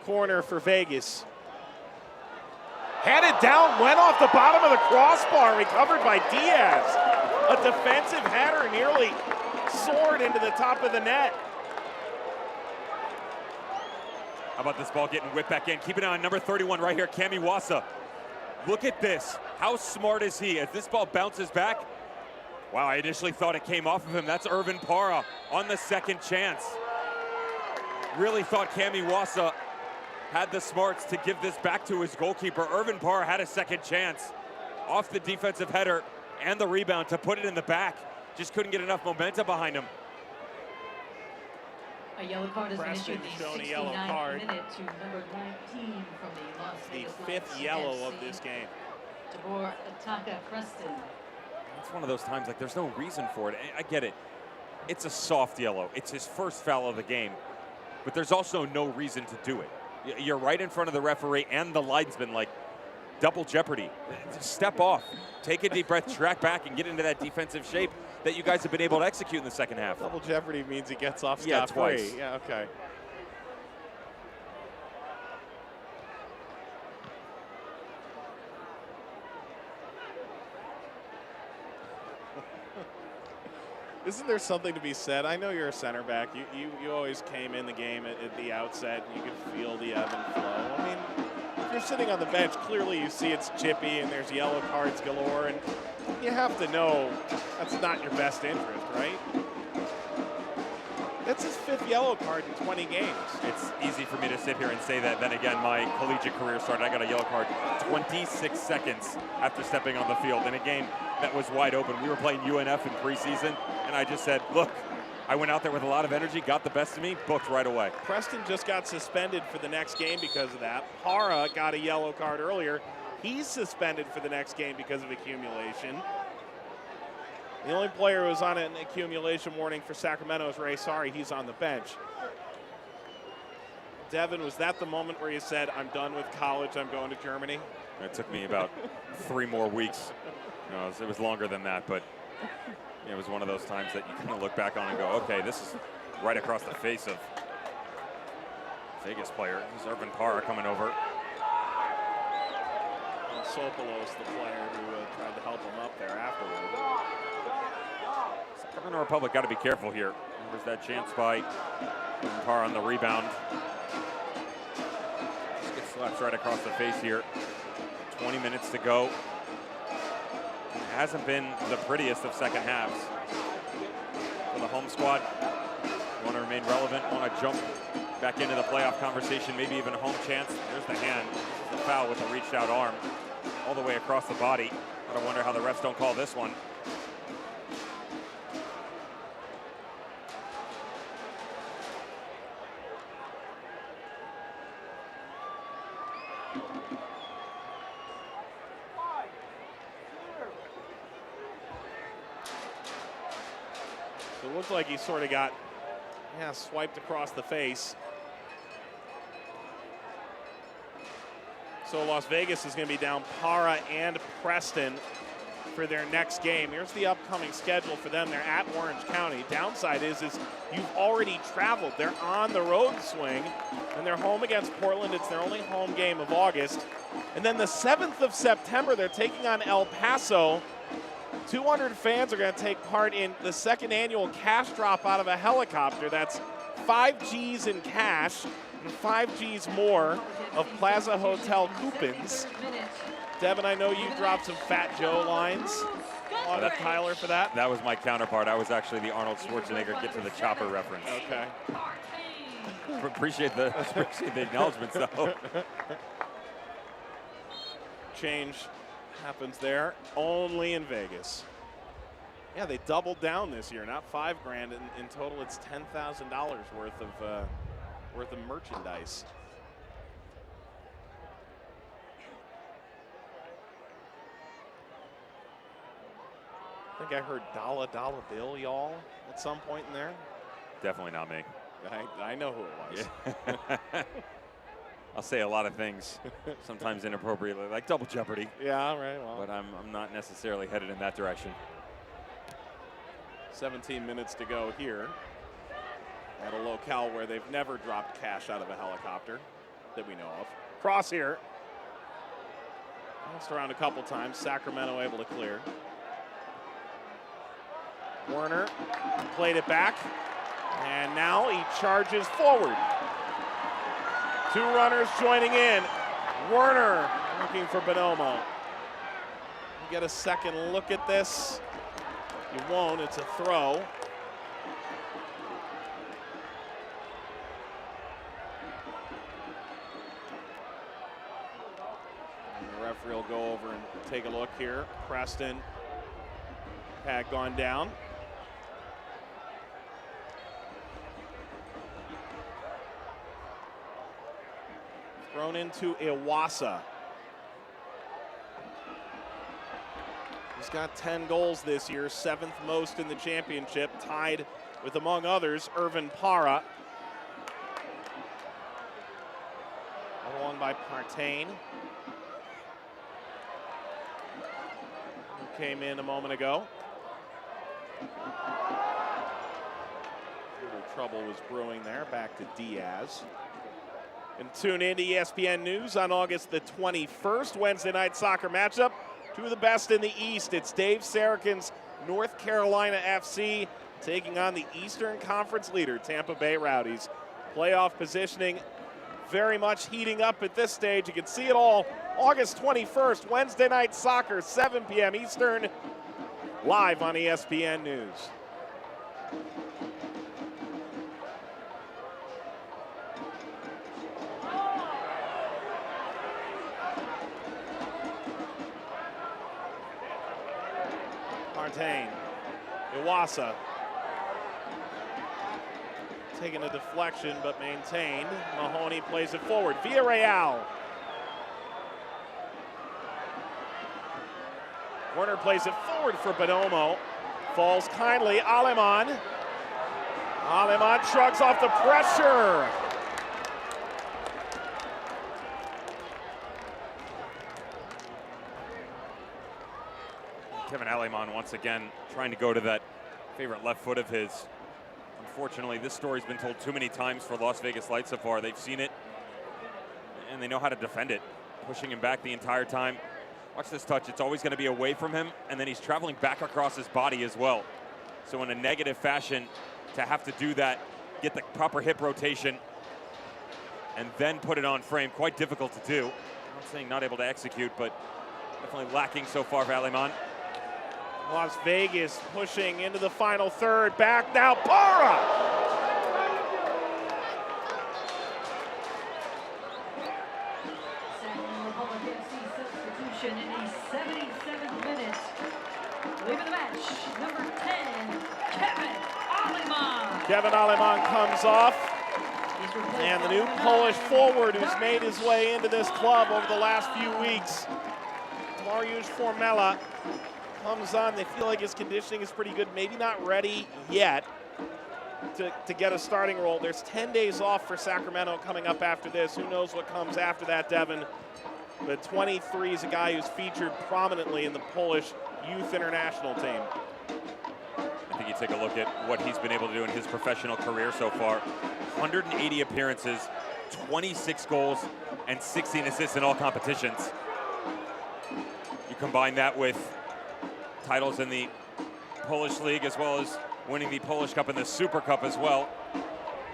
Corner for Vegas. Headed down, went off the bottom of the crossbar, recovered by Diaz. A defensive header nearly soared into the top of the net. How about this ball getting whipped back in? Keep an eye on number 31 right here, Cami Wassa. Look at this. How smart is he as this ball bounces back? Wow, I initially thought it came off of him. That's Irvin Parra on the second chance. Really thought Cami Wassa had the smarts to give this back to his goalkeeper. Irvin Parra had a second chance off the defensive header and the rebound to put it in the back. Just couldn't get enough momentum behind him. A yellow card has been issued, the Showing a yellow card. 69th minute to number 19 from the Las Vegas The 5th Lights yellow against of this game. Tabor Ataka Preston. It's one of those times, like, there's no reason for it. I get it. It's a soft yellow. It's his first foul of the game. But there's also no reason to do it. You're right in front of the referee and the linesman, like, double jeopardy. Just step off. Take a deep breath, track back, and get into that defensive shape that you guys have been able to execute in the second half. Double jeopardy means he gets off scot-free. Yeah, twice. Yeah, okay. Isn't there something to be said? I know you're a center back. You always came in the game at the outset. You could feel the ebb and flow. I mean, if you're sitting on the bench, clearly you see it's chippy and there's yellow cards galore, and you have to know that's not your best interest, right? That's his 5th yellow card in 20 games. It's easy for me to sit here and say that. Then again, my collegiate career started. I got a yellow card 26 seconds after stepping on the field in a game that was wide open. We were playing UNF in preseason, and I just said, look, I went out there with a lot of energy, got the best of me, booked right away. Preston just got suspended for the next game because of that. Hara got a yellow card earlier. He's suspended for the next game because of accumulation. The only player who was on an accumulation warning for Sacramento is Ray Sari. He's on the bench. Devin, was that the moment where you said, I'm done with college, I'm going to Germany? It took me about 3 more weeks. You know, it was longer than that, but it was one of those times that you kind of look back on and go, okay, this is right across the face of Vegas player. This is Irvin Parra coming over. And Sopolos, the player who tried to help him up there afterward. Sacramento Republic got to be careful here. There's that chance by Irvin Parra on the rebound. Just gets slapped right across the face here. 20 minutes to go. It hasn't been the prettiest of second halves. For the home squad, want to remain relevant, want to jump back into the playoff conversation, maybe even a home chance. There's the hand, the foul with a reached out arm all the way across the body. I wonder how the refs don't call this one. So it looked like he sort of got, swiped across the face. So Las Vegas is going to be down Parra and Preston for their next game. Here's the upcoming schedule for them. They're at Orange County. Downside is you've already traveled. They're on the road swing, and they're home against Portland. It's their only home game of August. And then the 7th of September, they're taking on El Paso. 200 fans are going to take part in the 2nd annual cash drop out of a helicopter. That's 5 G's in cash and 5 G's more of Plaza Hotel coupons. Devin, I know you dropped some Fat Joe lines on Tyler for that. That was my counterpart. I was actually the Arnold Schwarzenegger get to the chopper reference. Okay. Appreciate the acknowledgments, though. Change happens there, only in Vegas. Yeah, they doubled down this year, not $5 grand. In total, it's $10,000 worth of merchandise. I think I heard dollar bill, y'all, at some point in there. Definitely not me. I know who it was. Yeah. I'll say a lot of things, sometimes inappropriately, like double jeopardy. Yeah, all right. Well, but I'm not necessarily headed in that direction. 17 minutes to go here at a locale where they've never dropped cash out of a helicopter that we know of. Cross here. Bounced around a couple times. Sacramento able to clear. Werner played it back, and now he charges forward. 2 runners joining in. Werner looking for Bonomo. You get a second look at this. You won't, it's a throw. And the referee will go over and take a look here. Preston had gone down. Thrown into Iwasa. He's got 10 goals this year, 7th most in the championship, tied with, among others, Irvin Parra. Another one by Partain, who came in a moment ago. A little trouble was brewing there. Back to Diaz. And tune in to ESPN News on August the 21st, Wednesday night soccer matchup. Two of the best in the East. It's Dave Sarakin's North Carolina FC taking on the Eastern Conference leader, Tampa Bay Rowdies. Playoff positioning very much heating up at this stage. You can see it all August 21st, Wednesday night soccer, 7 p.m. Eastern, live on ESPN News. Partain, Iwasa, taking a deflection but maintained. Mahoney plays it forward. Villarreal. Werner plays it forward for Bonomo. Falls kindly. Aleman. Aleman shrugs off the pressure. Kevin Aleman once again trying to go to that favorite left foot of his. Unfortunately, this story's been told too many times for Las Vegas Lights so far. They've seen it, and they know how to defend it. Pushing him back the entire time. Watch this touch. It's always going to be away from him, and then he's traveling back across his body as well. So in a negative fashion, to have to do that, get the proper hip rotation, and then put it on frame, quite difficult to do. I'm not saying not able to execute, but definitely lacking so far for Aleman. Las Vegas pushing into the final third. Back now, Parra! Sacramento Republic FC substitution in the 77th minute. Leaving the match, number 10, Kevin Aleman. Kevin Aleman comes off. And the new Polish forward who's made his way into this club over the last few weeks, Mariusz Formella, comes on. They feel like his conditioning is pretty good. Maybe not ready yet to get a starting role. There's 10 days off for Sacramento coming up after this. Who knows what comes after that, Devin? But 23 is a guy who's featured prominently in the Polish youth international team. I think you take a look at what he's been able to do in his professional career so far. 180 appearances, 26 goals, and 16 assists in all competitions. You combine that with titles in the Polish League, as well as winning the Polish Cup and the Super Cup as well.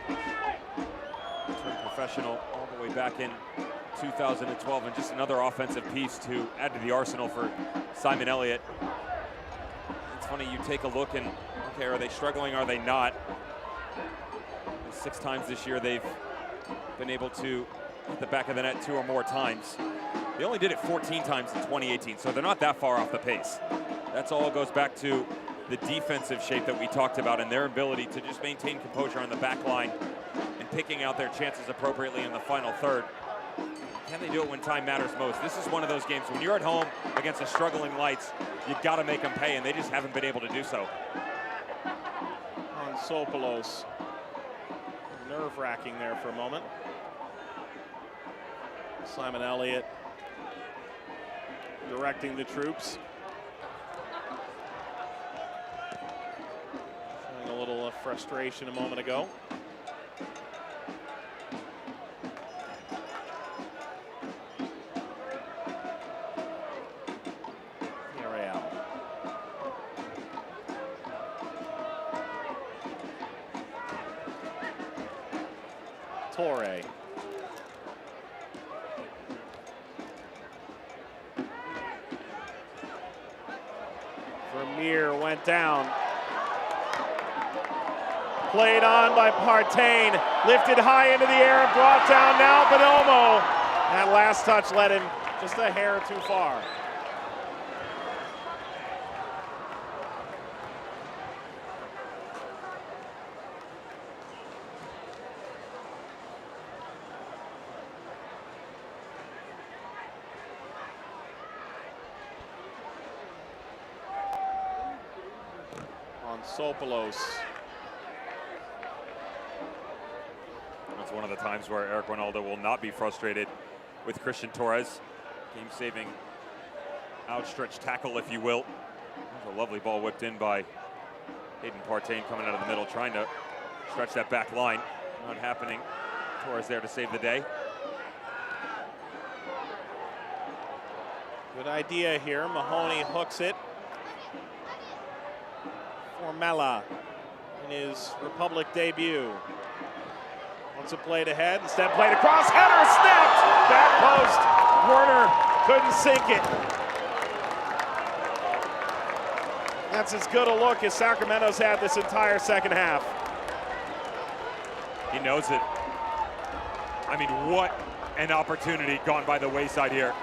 Turned professional all the way back in 2012, and just another offensive piece to add to the arsenal for Simon Elliott. It's funny, you take a look and, okay, are they struggling, are they not? 6 times this year they've been able to hit the back of the net 2 or more times. They only did it 14 times in 2018, so they're not that far off the pace. That's all goes back to the defensive shape that we talked about and their ability to just maintain composure on the back line and picking out their chances appropriately in the final third. Can they do it when time matters most? This is one of those games when you're at home against a struggling Lights, you've got to make them pay, and they just haven't been able to do so. On Sopolos. Nerve-wracking there for a moment. Simon Elliott directing the troops. Showing a little frustration a moment ago. Torre. Vermeer went down. Played on by Partain. Lifted high into the air and brought down now Bonomo. That last touch led him just a hair too far. Sopolos. That's one of the times where Eric Ronaldo will not be frustrated with Christian Torres. Game-saving outstretched tackle, if you will. There's a lovely ball whipped in by Hayden Partain coming out of the middle, trying to stretch that back line. Not happening. Torres there to save the day. Good idea here. Mahoney hooks it. Formella in his Republic debut. Wants a plate ahead, instead played across, header snapped! Back post, Werner couldn't sink it. That's as good a look as Sacramento's had this entire second half. He knows it. I mean, what an opportunity gone by the wayside here.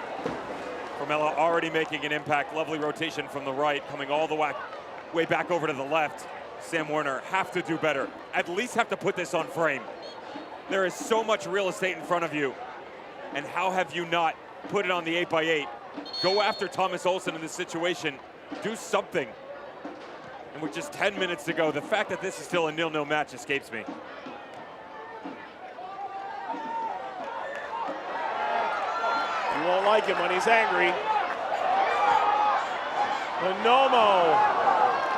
Formella already making an impact. Lovely rotation from the right, coming all the way back over to the left. Sam Werner have to do better. At least have to put this on frame. There is so much real estate in front of you. And how have you not put it on the 8x8? Go after Thomas Olsen in this situation. Do something. And with just 10 minutes to go, the fact that this is still a 0-0 match escapes me. You won't like him when he's angry. Bonomo.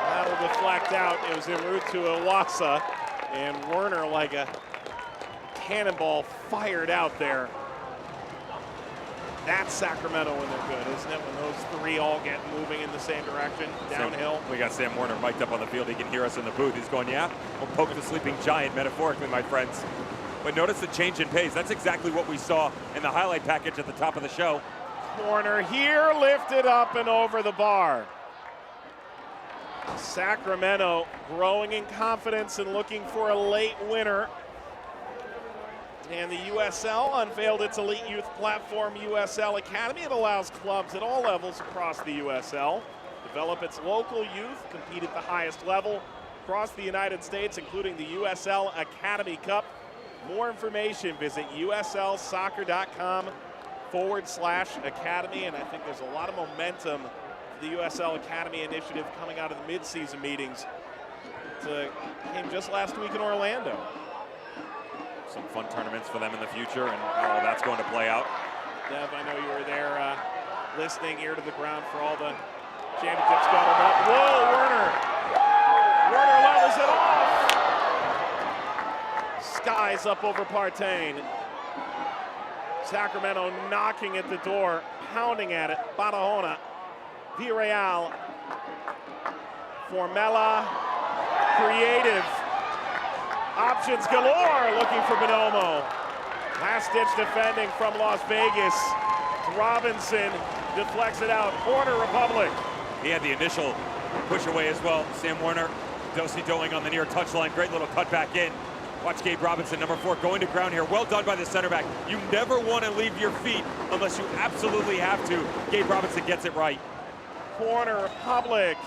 That'll deflect out. It was en route to Iwasa. And Werner, like a cannonball, fired out there. That's Sacramento when they're good, isn't it? When those three all get moving in the same direction, downhill. We got Sam Werner mic'd up on the field. He can hear us in the booth. He's going, yeah, we'll poke the sleeping giant, metaphorically, my friends. But notice the change in pace. That's exactly what we saw in the highlight package at the top of the show. Corner here, lifted up and over the bar. Sacramento growing in confidence and looking for a late winner. And the USL unveiled its elite youth platform, USL Academy. It allows clubs at all levels across the USL develop its local youth, compete at the highest level across the United States, including the USL Academy Cup. More information, visit uslsoccer.com/academy. And I think there's a lot of momentum for the USL Academy initiative coming out of the mid-season meetings. It came just last week in Orlando. Some fun tournaments for them in the future, and how that's going to play out. Dev, I know you were there listening ear to the ground for all the championships going up. Whoa, Werner! Werner levels it off! Skies up over Partain. Sacramento knocking at the door, pounding at it. Barahona, Villarreal, Formella, creative. Options galore, looking for Bonomo. Last-ditch defending from Las Vegas. Robinson deflects it out. Corner Republic. He had the initial push away as well. Sam Werner, do-si-doing on the near touchline. Great little cut back in. Watch Gabe Robinson, number 4, going to ground here. Well done by the center back. You never want to leave your feet unless you absolutely have to. Gabe Robinson gets it right. Corner Republic.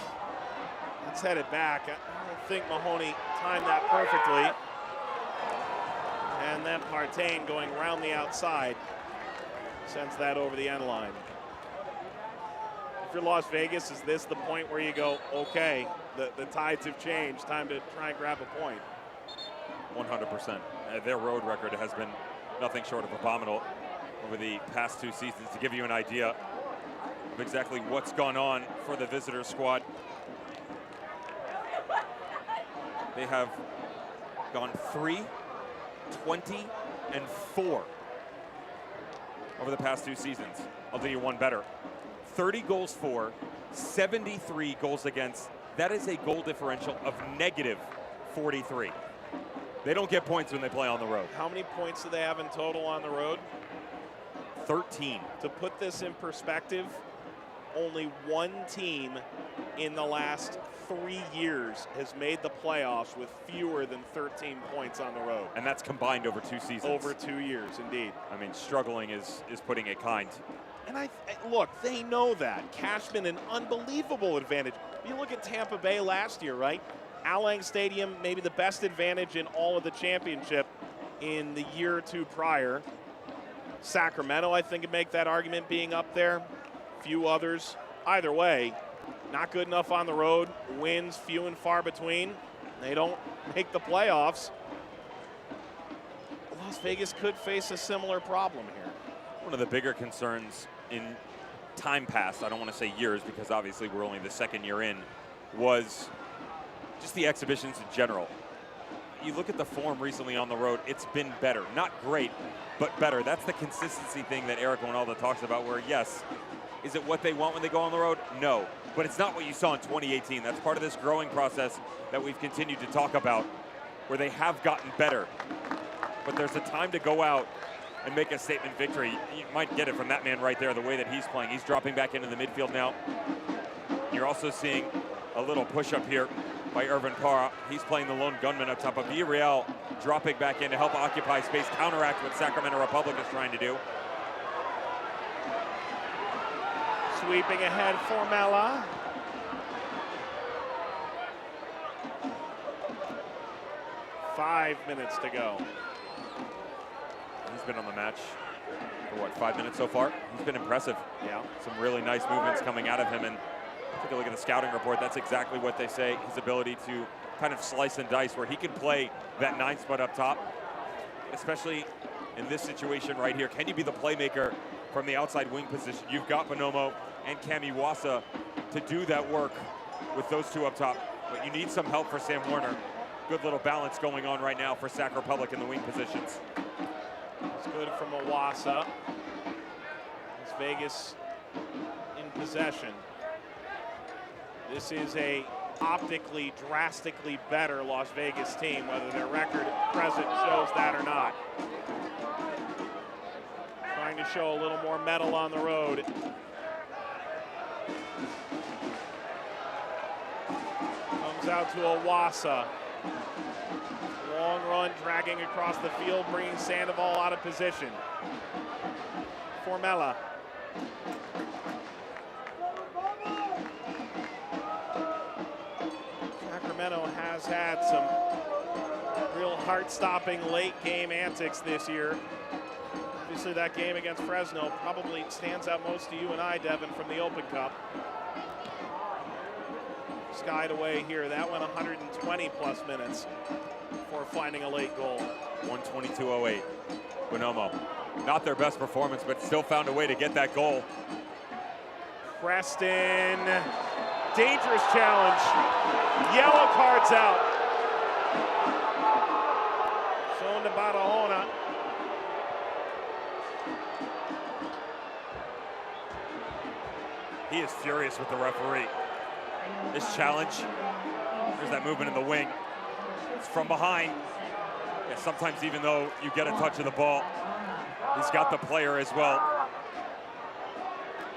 Let's head it back. I don't think Mahoney timed that perfectly. And then Partain going around the outside. Sends that over the end line. If you're Las Vegas, is this the point where you go, okay, the tides have changed, time to try and grab a point? 100%. Their road record has been nothing short of abominable over the past 2 seasons. To give you an idea of exactly what's gone on for the visitor squad, they have gone 3, 20, and 4 over the past 2 seasons. I'll do you one better. 30 goals for, 73 goals against. That is a goal differential of -43. They don't get points when they play on the road. How many points do they have in total on the road? 13. To put this in perspective, only one team in the last 3 years has made the playoffs with fewer than 13 points on the road. And that's combined over 2 seasons. Over 2 years, indeed. I mean, struggling is putting it kind. And look, they know that. Cashman, an unbelievable advantage. You look at Tampa Bay last year, right? Al Lang Stadium, maybe the best advantage in all of the championship in the year or 2 prior. Sacramento, I think, could make that argument being up there. Few others. Either way, Not good enough on the road. Wins few and far between. They don't make the playoffs. Las Vegas could face a similar problem here. One of the bigger concerns in time past, I don't want to say years because obviously we're only the second year in, was just the exhibitions in general. You look at the form recently on the road, it's been better. Not great, but better. That's the consistency thing that Eric Winalda talks about where, yes, is it what they want when they go on the road? No, but it's not what you saw in 2018. That's part of this growing process that we've continued to talk about where they have gotten better. But there's a time to go out and make a statement victory. You might get it from that man right there, the way that he's playing. He's dropping back into the midfield now. You're also seeing a little push-up here by Irvin Parra. He's playing the lone gunman up top of Villarreal, dropping back in to help occupy space, counteract what Sacramento Republic is trying to do. Sweeping ahead for Mela. Five minutes to go. He's been on the match for what, 5 minutes so far? He's been impressive. Yeah. Some really nice movements coming out of him, and take a look at the scouting report. That's exactly what they say. His ability to kind of slice and dice where he can play that 9 spot up top, especially in this situation right here. Can you be the playmaker from the outside wing position? You've got Bonomo and Cami Wassa to do that work with those two up top, but you need some help for Sam Warner. Good little balance going on right now for Sac Republic in the wing positions. It's good from Wassa. Las Vegas in possession. This is a optically drastically better Las Vegas team, whether their record present shows that or not. Trying to show a little more metal on the road. Comes out to Wassa. Long run, dragging across the field, bringing Sandoval out of position. Formella. Sacramento has had some real heart-stopping late-game antics this year. Obviously, that game against Fresno probably stands out most to you and I, Devin, from the Open Cup. Skied away here. That went 120-plus minutes before finding a late goal. 122.08. Bonomo. Not their best performance, but still found a way to get that goal. Preston. Dangerous challenge. Yellow cards out. Shown to Barahona. He is furious with the referee. This challenge, there's that movement in the wing. It's from behind. Yeah, sometimes even though you get a touch of the ball, he's got the player as well.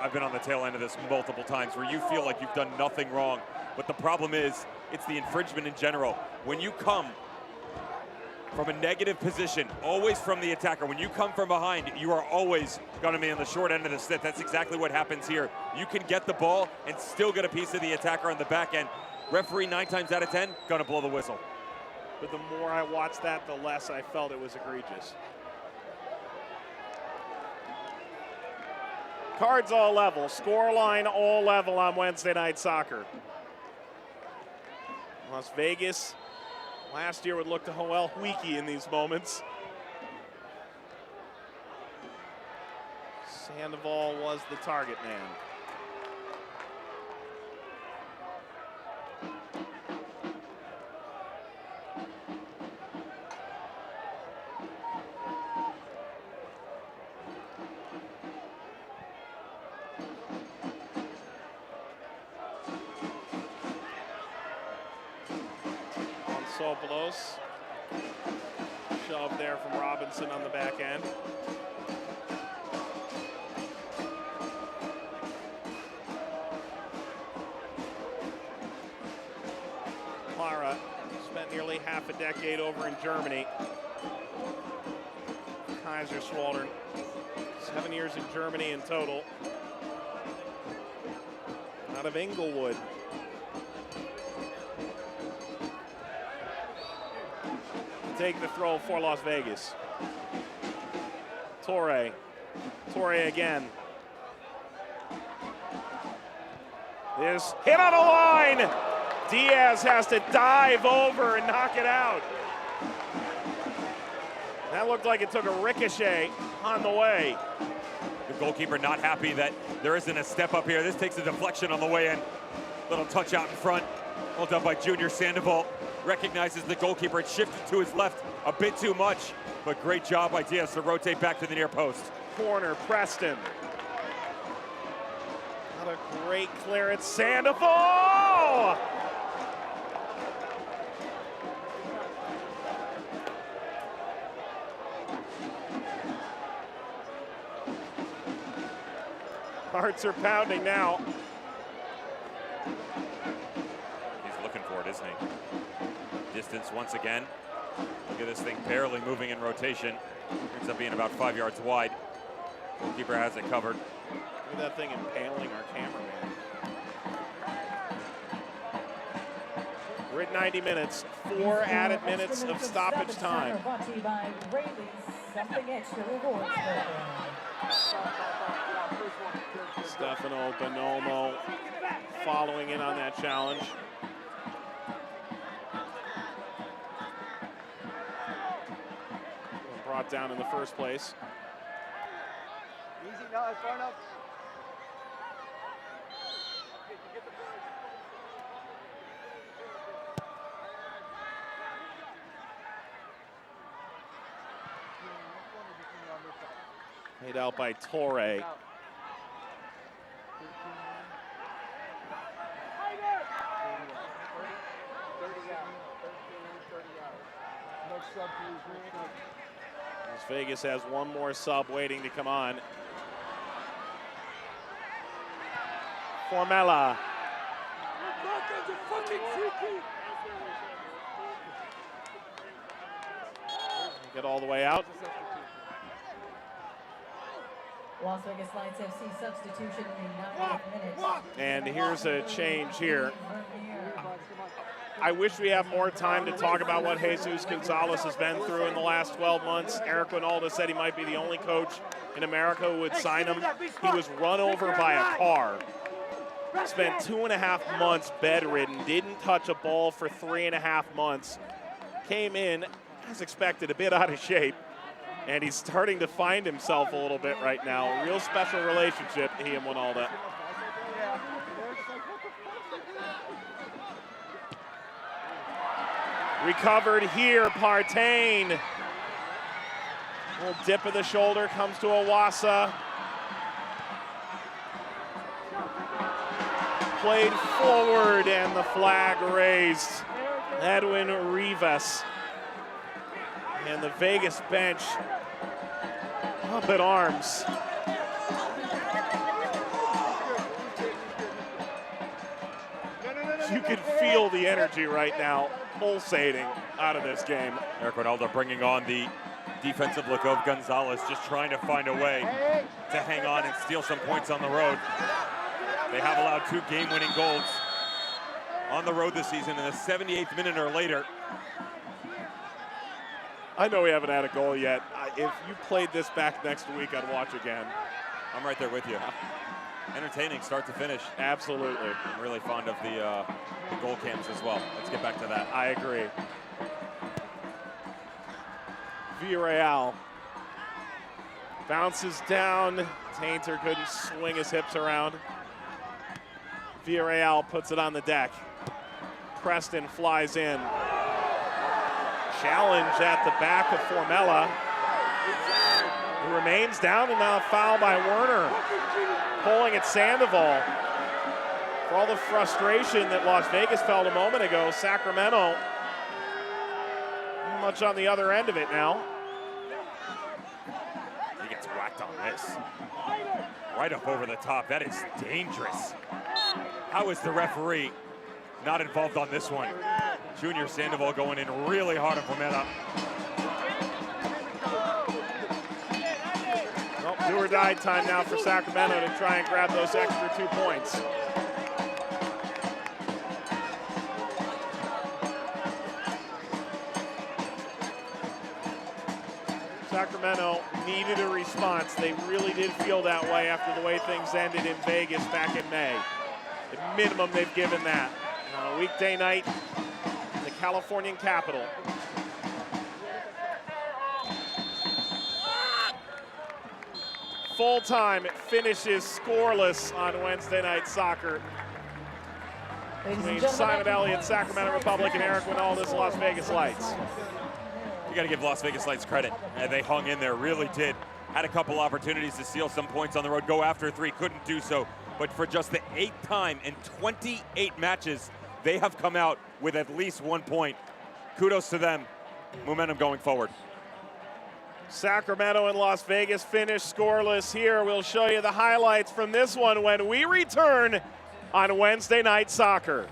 I've been on the tail end of this multiple times where you feel like you've done nothing wrong, but the problem is it's the infringement in general. When you come from a negative position, always from the attacker, when you come from behind, you are always going to be on the short end of the stick. That's exactly what happens here. You can get the ball and still get a piece of the attacker on the back end. Referee 9 times out of 10 going to blow the whistle. But the more I watched that, the less I felt it was egregious. Cards all level, scoreline all level on Wednesday Night Soccer. Las Vegas last year would look to Joel Huiki in these moments. Sandoval was the target man. Sopolos. Shove there from Robinson on the back end. Parra spent nearly half a decade over in Germany. Kaiserslautern, 7 years in Germany in total. Out of Inglewood. Take the throw for Las Vegas. Torre again. is hit on a line. Diaz has to dive over and knock it out. That looked like it took a ricochet on the way. The goalkeeper not happy that there isn't a step up here. This takes a deflection on the way in. Little touch out in front. Well done by Junior Sandoval. Recognizes the goalkeeper. It shifted to his left a bit too much, but great job by Diaz to rotate back to the near post. Corner, Preston. What a great clearance, Sandoval! Hearts are pounding now. He's looking for it, isn't he? Distance once again. Look at this thing barely moving in rotation. Ends up being about 5 yards wide. Goalkeeper has it covered. Look at that thing impaling our cameraman. We're at 90 minutes, 4 added minutes of stoppage time. Brought to you by Rayleigh's Something Extra Rewards Program. Stefano Bonomo following in on that challenge. Brought down in the first place. Easy, no, it's far enough. Made out by Torre. Las Vegas has one more sub waiting to come on. Formella. Get all the way out. Las Vegas Lights FC substitution in the 9th minute. And here's a change here. I wish we had more time to talk about what Jesus Gonzalez has been through in the last 12 months. Eric Winalda said he might be the only coach in America who would sign him. He was run over by a car. Spent 2.5 months bedridden, didn't touch a ball for 3.5 months. Came in, as expected, a bit out of shape. And he's starting to find himself a little bit right now. A real special relationship, he and Winalda. Recovered here, Partain. Little dip of the shoulder, comes to Owasa. Played forward and the flag raised. Edwin Rivas. And the Vegas bench up in arms. You can feel the energy right now pulsating out of this game. Eric Winalda bringing on the defensive look of Gonzalez, just trying to find a way to hang on and steal some points on the road. They have allowed 2 game-winning goals on the road this season in the 78th minute or later. I know we haven't had a goal yet. If you played this back next week, I'd watch again. I'm right there with you. Entertaining start to finish. Absolutely. I'm really fond of the goal cams as well. Let's get back to that. I agree. Villarreal bounces down. Tainter couldn't swing his hips around. Villarreal puts it on the deck. Preston flies in. Challenge at the back of Formella. He remains down and now a foul by Werner. Pulling at Sandoval. For all the frustration that Las Vegas felt a moment ago, Sacramento much on the other end of it now. He gets whacked on this. Right up over the top. That is dangerous. How is the referee not involved on this one? Junior Sandoval going in really hard on Formella. Well, do or die time now for Sacramento to try and grab those extra 2 points. Sacramento needed a response. They really did feel that way after the way things ended in Vegas back in May. At minimum, they've given that. On a weekday night in the Californian capital. Full time, it finishes scoreless on Wednesday Night Soccer. Between Simon Elliott, Sacramento Republic, and Eric Winalda's Las Vegas Lights. You got to give Las Vegas Lights credit. They hung in there, really did. Had a couple opportunities to steal some points on the road, go after three, couldn't do so. But for just the 8th time in 28 matches, they have come out with at least 1 point. Kudos to them. Momentum going forward. Sacramento and Las Vegas finish scoreless here. We'll show you the highlights from this one when we return on Wednesday Night Soccer.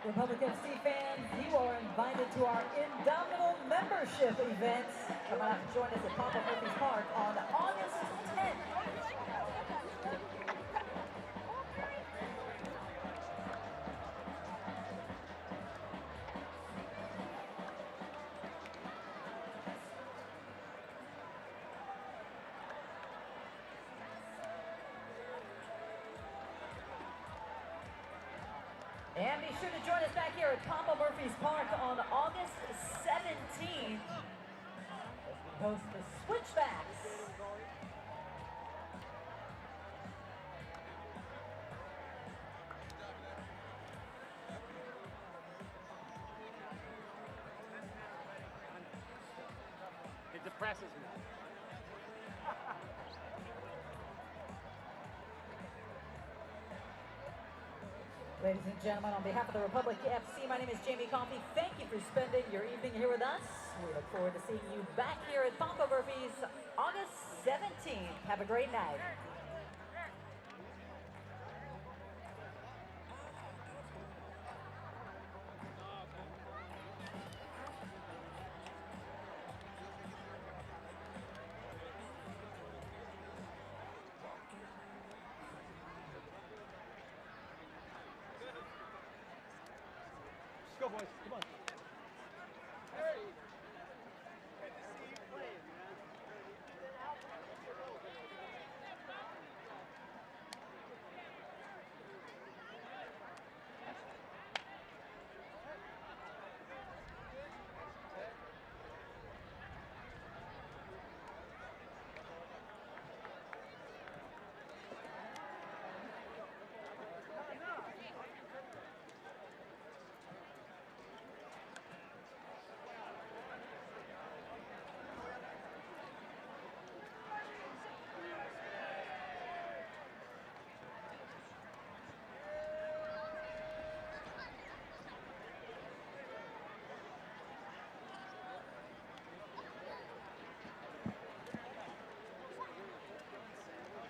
Republic FC fans, you are invited to our Indomitable membership event. Come out and join us at Papa Murphy's Park on August 10th. And be sure to join us back here at Papa Murphy's Park on August 17th. We host the Switchbacks. It depresses me. Ladies and gentlemen, on behalf of the Republic FC, my name is Jamie Coffey. Thank you for spending your evening here with us. We look forward to seeing you back here at Papa Murphy's August 17th. Have a great night. Go, boys. Come on.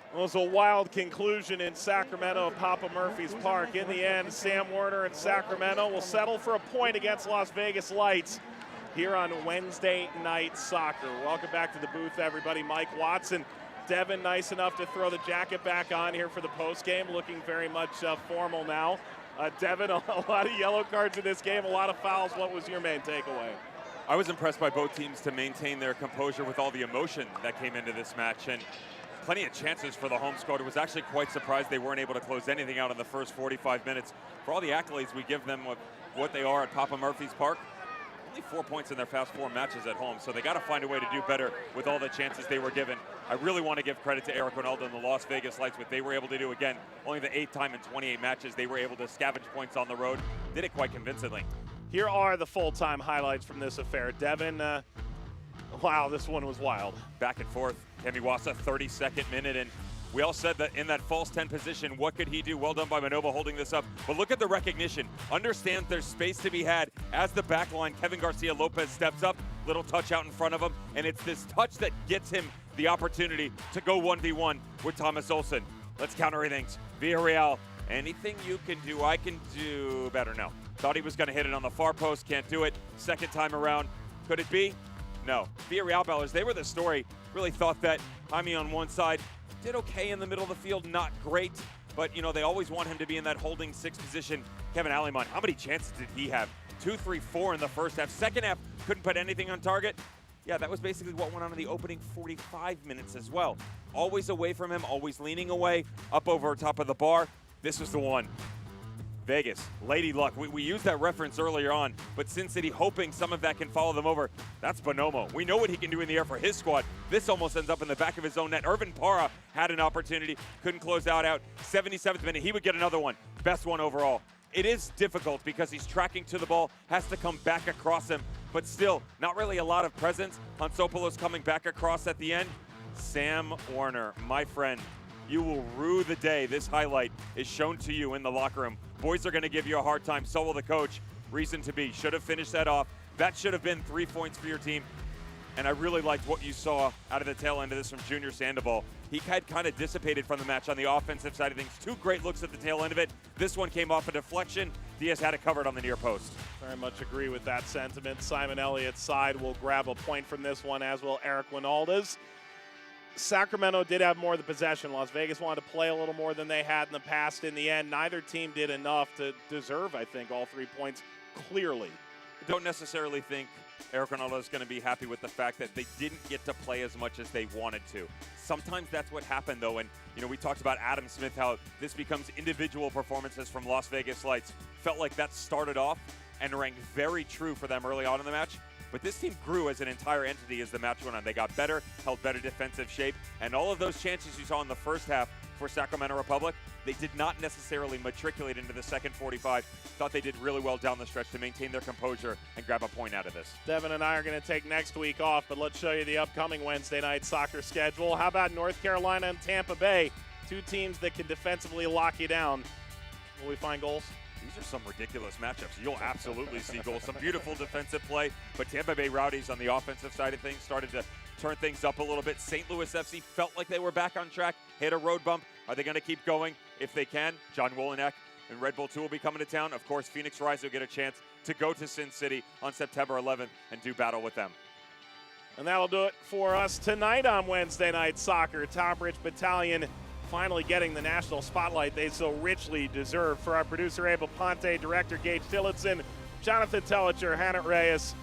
It was a wild conclusion in Sacramento, Papa Murphy's Park. In the end, Sam Werner and Sacramento will settle for a point against Las Vegas Lights here on Wednesday Night Soccer. Welcome back to the booth, everybody. Mike Watson, Devin, nice enough to throw the jacket back on here for the postgame, looking very much formal now. Devin, a lot of yellow cards in this game, a lot of fouls. What was your main takeaway? I was impressed by both teams to maintain their composure with all the emotion that came into this match, and plenty of chances for the home squad. I was actually quite surprised they weren't able to close anything out in the first 45 minutes. For all the accolades we give them with what they are at Papa Murphy's Park, only 4 points in their past 4 matches at home, so they got to find a way to do better with all the chances they were given. I really want to give credit to Eric Winalda and the Las Vegas Lights, what they were able to do. Again, only the 8th time in 28 matches they were able to scavenge points on the road. Did it quite convincingly. Here are the full-time highlights from this affair. Devin, wow, this one was wild. Back and forth. Kemi Wasa, 32nd minute, and We all said that in that false 10 position, what could he do? Well done by Manova holding this up. But look at the recognition. Understand there's space to be had as the back line. Kevin Garcia-Lopez steps up, little touch out in front of him, and it's this touch that gets him the opportunity to go 1v1 with Thomas Olsen. Let's counter things. Villarreal, anything you can do, I can do better. No. Thought he was going to hit it on the far post, can't do it. Second time around, could it be? No. Villarreal ballers, they were the story. Really thought that Jaime on one side did okay in the middle of the field, not great, but you know, they always want him to be in that holding 6 position. Kevin Aleman, how many chances did he have? 2, 3, 4 in the first half. Second half, couldn't put anything on target. Yeah, that was basically what went on in the opening 45 minutes as well. Always away from him, always leaning away, up over top of the bar. This was the one. Vegas, Lady Luck. We used that reference earlier on, but Sin City hoping some of that can follow them over. That's Bonomo. We know what he can do in the air for his squad. This almost ends up in the back of his own net. Irvin Parra had an opportunity, couldn't close out. 77th minute, he would get another one. Best one overall. It is difficult because he's tracking to the ball, has to come back across him, but still, not really a lot of presence. Hansopoulos coming back across at the end. Sam Warner, my friend, you will rue the day this highlight is shown to you in the locker room. Boys are going to give you a hard time, so will the coach. Reason to be. Should have finished that off. That should have been 3 points for your team. And I really liked what you saw out of the tail end of this from Junior Sandoval. He had kind of dissipated from the match on the offensive side of things. 2 great looks at the tail end of it. This one came off a deflection. Diaz had it covered on the near post. Very much agree with that sentiment. Simon Elliott's side will grab a point from this one, as will Eric Winalda's. Sacramento did have more of the possession. Las Vegas wanted to play a little more than they had in the past. In the end, neither team did enough to deserve, I think, all 3 points clearly. Don't necessarily think Eric Ronaldo is going to be happy with the fact that they didn't get to play as much as they wanted to. Sometimes that's what happened, though. And, you know, we talked about Adam Smith, how this becomes individual performances from Las Vegas Lights. Felt like that started off and rang very true for them early on in the match. But this team grew as an entire entity as the match went on. They got better, held better defensive shape, and all of those chances you saw in the first half for Sacramento Republic, they did not necessarily matriculate into the second 45. Thought they did really well down the stretch to maintain their composure and grab a point out of this. Devin and I are going to take next week off, but let's show you the upcoming Wednesday night soccer schedule. How about North Carolina and Tampa Bay? 2 teams that can defensively lock you down. Will we find goals? These are some ridiculous matchups. You'll absolutely see goals. Some beautiful defensive play, but Tampa Bay Rowdies on the offensive side of things started to turn things up a little bit. St. Louis FC felt like they were back on track, hit a road bump. Are they going to keep going? If they can, John Wolenek and Red Bull 2 will be coming to town. Of course, Phoenix Rise will get a chance to go to Sin City on September 11th and do battle with them. And that'll do it for us tonight on Wednesday Night Soccer. Top Rich Battalion finally getting the national spotlight they so richly deserve. For our producer, Abel Ponte, director, Gage Tillotson, Jonathan Tellicher, Hannah Reyes,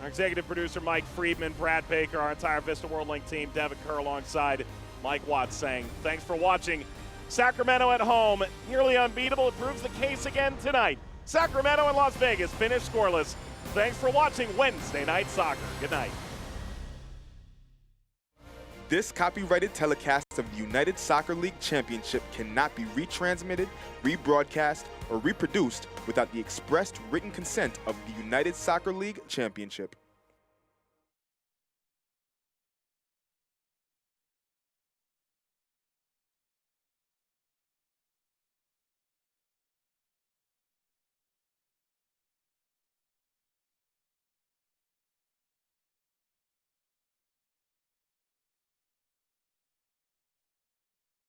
our executive producer, Mike Friedman, Brad Baker, our entire Vista WorldLink team, Devin Kerr alongside Mike Watts saying, thanks for watching. Sacramento at home, nearly unbeatable. It proves the case again tonight. Sacramento and Las Vegas finish scoreless. Thanks for watching Wednesday Night Soccer. Good night. This copyrighted telecast of the United Soccer League Championship cannot be retransmitted, rebroadcast, or reproduced without the expressed written consent of the United Soccer League Championship.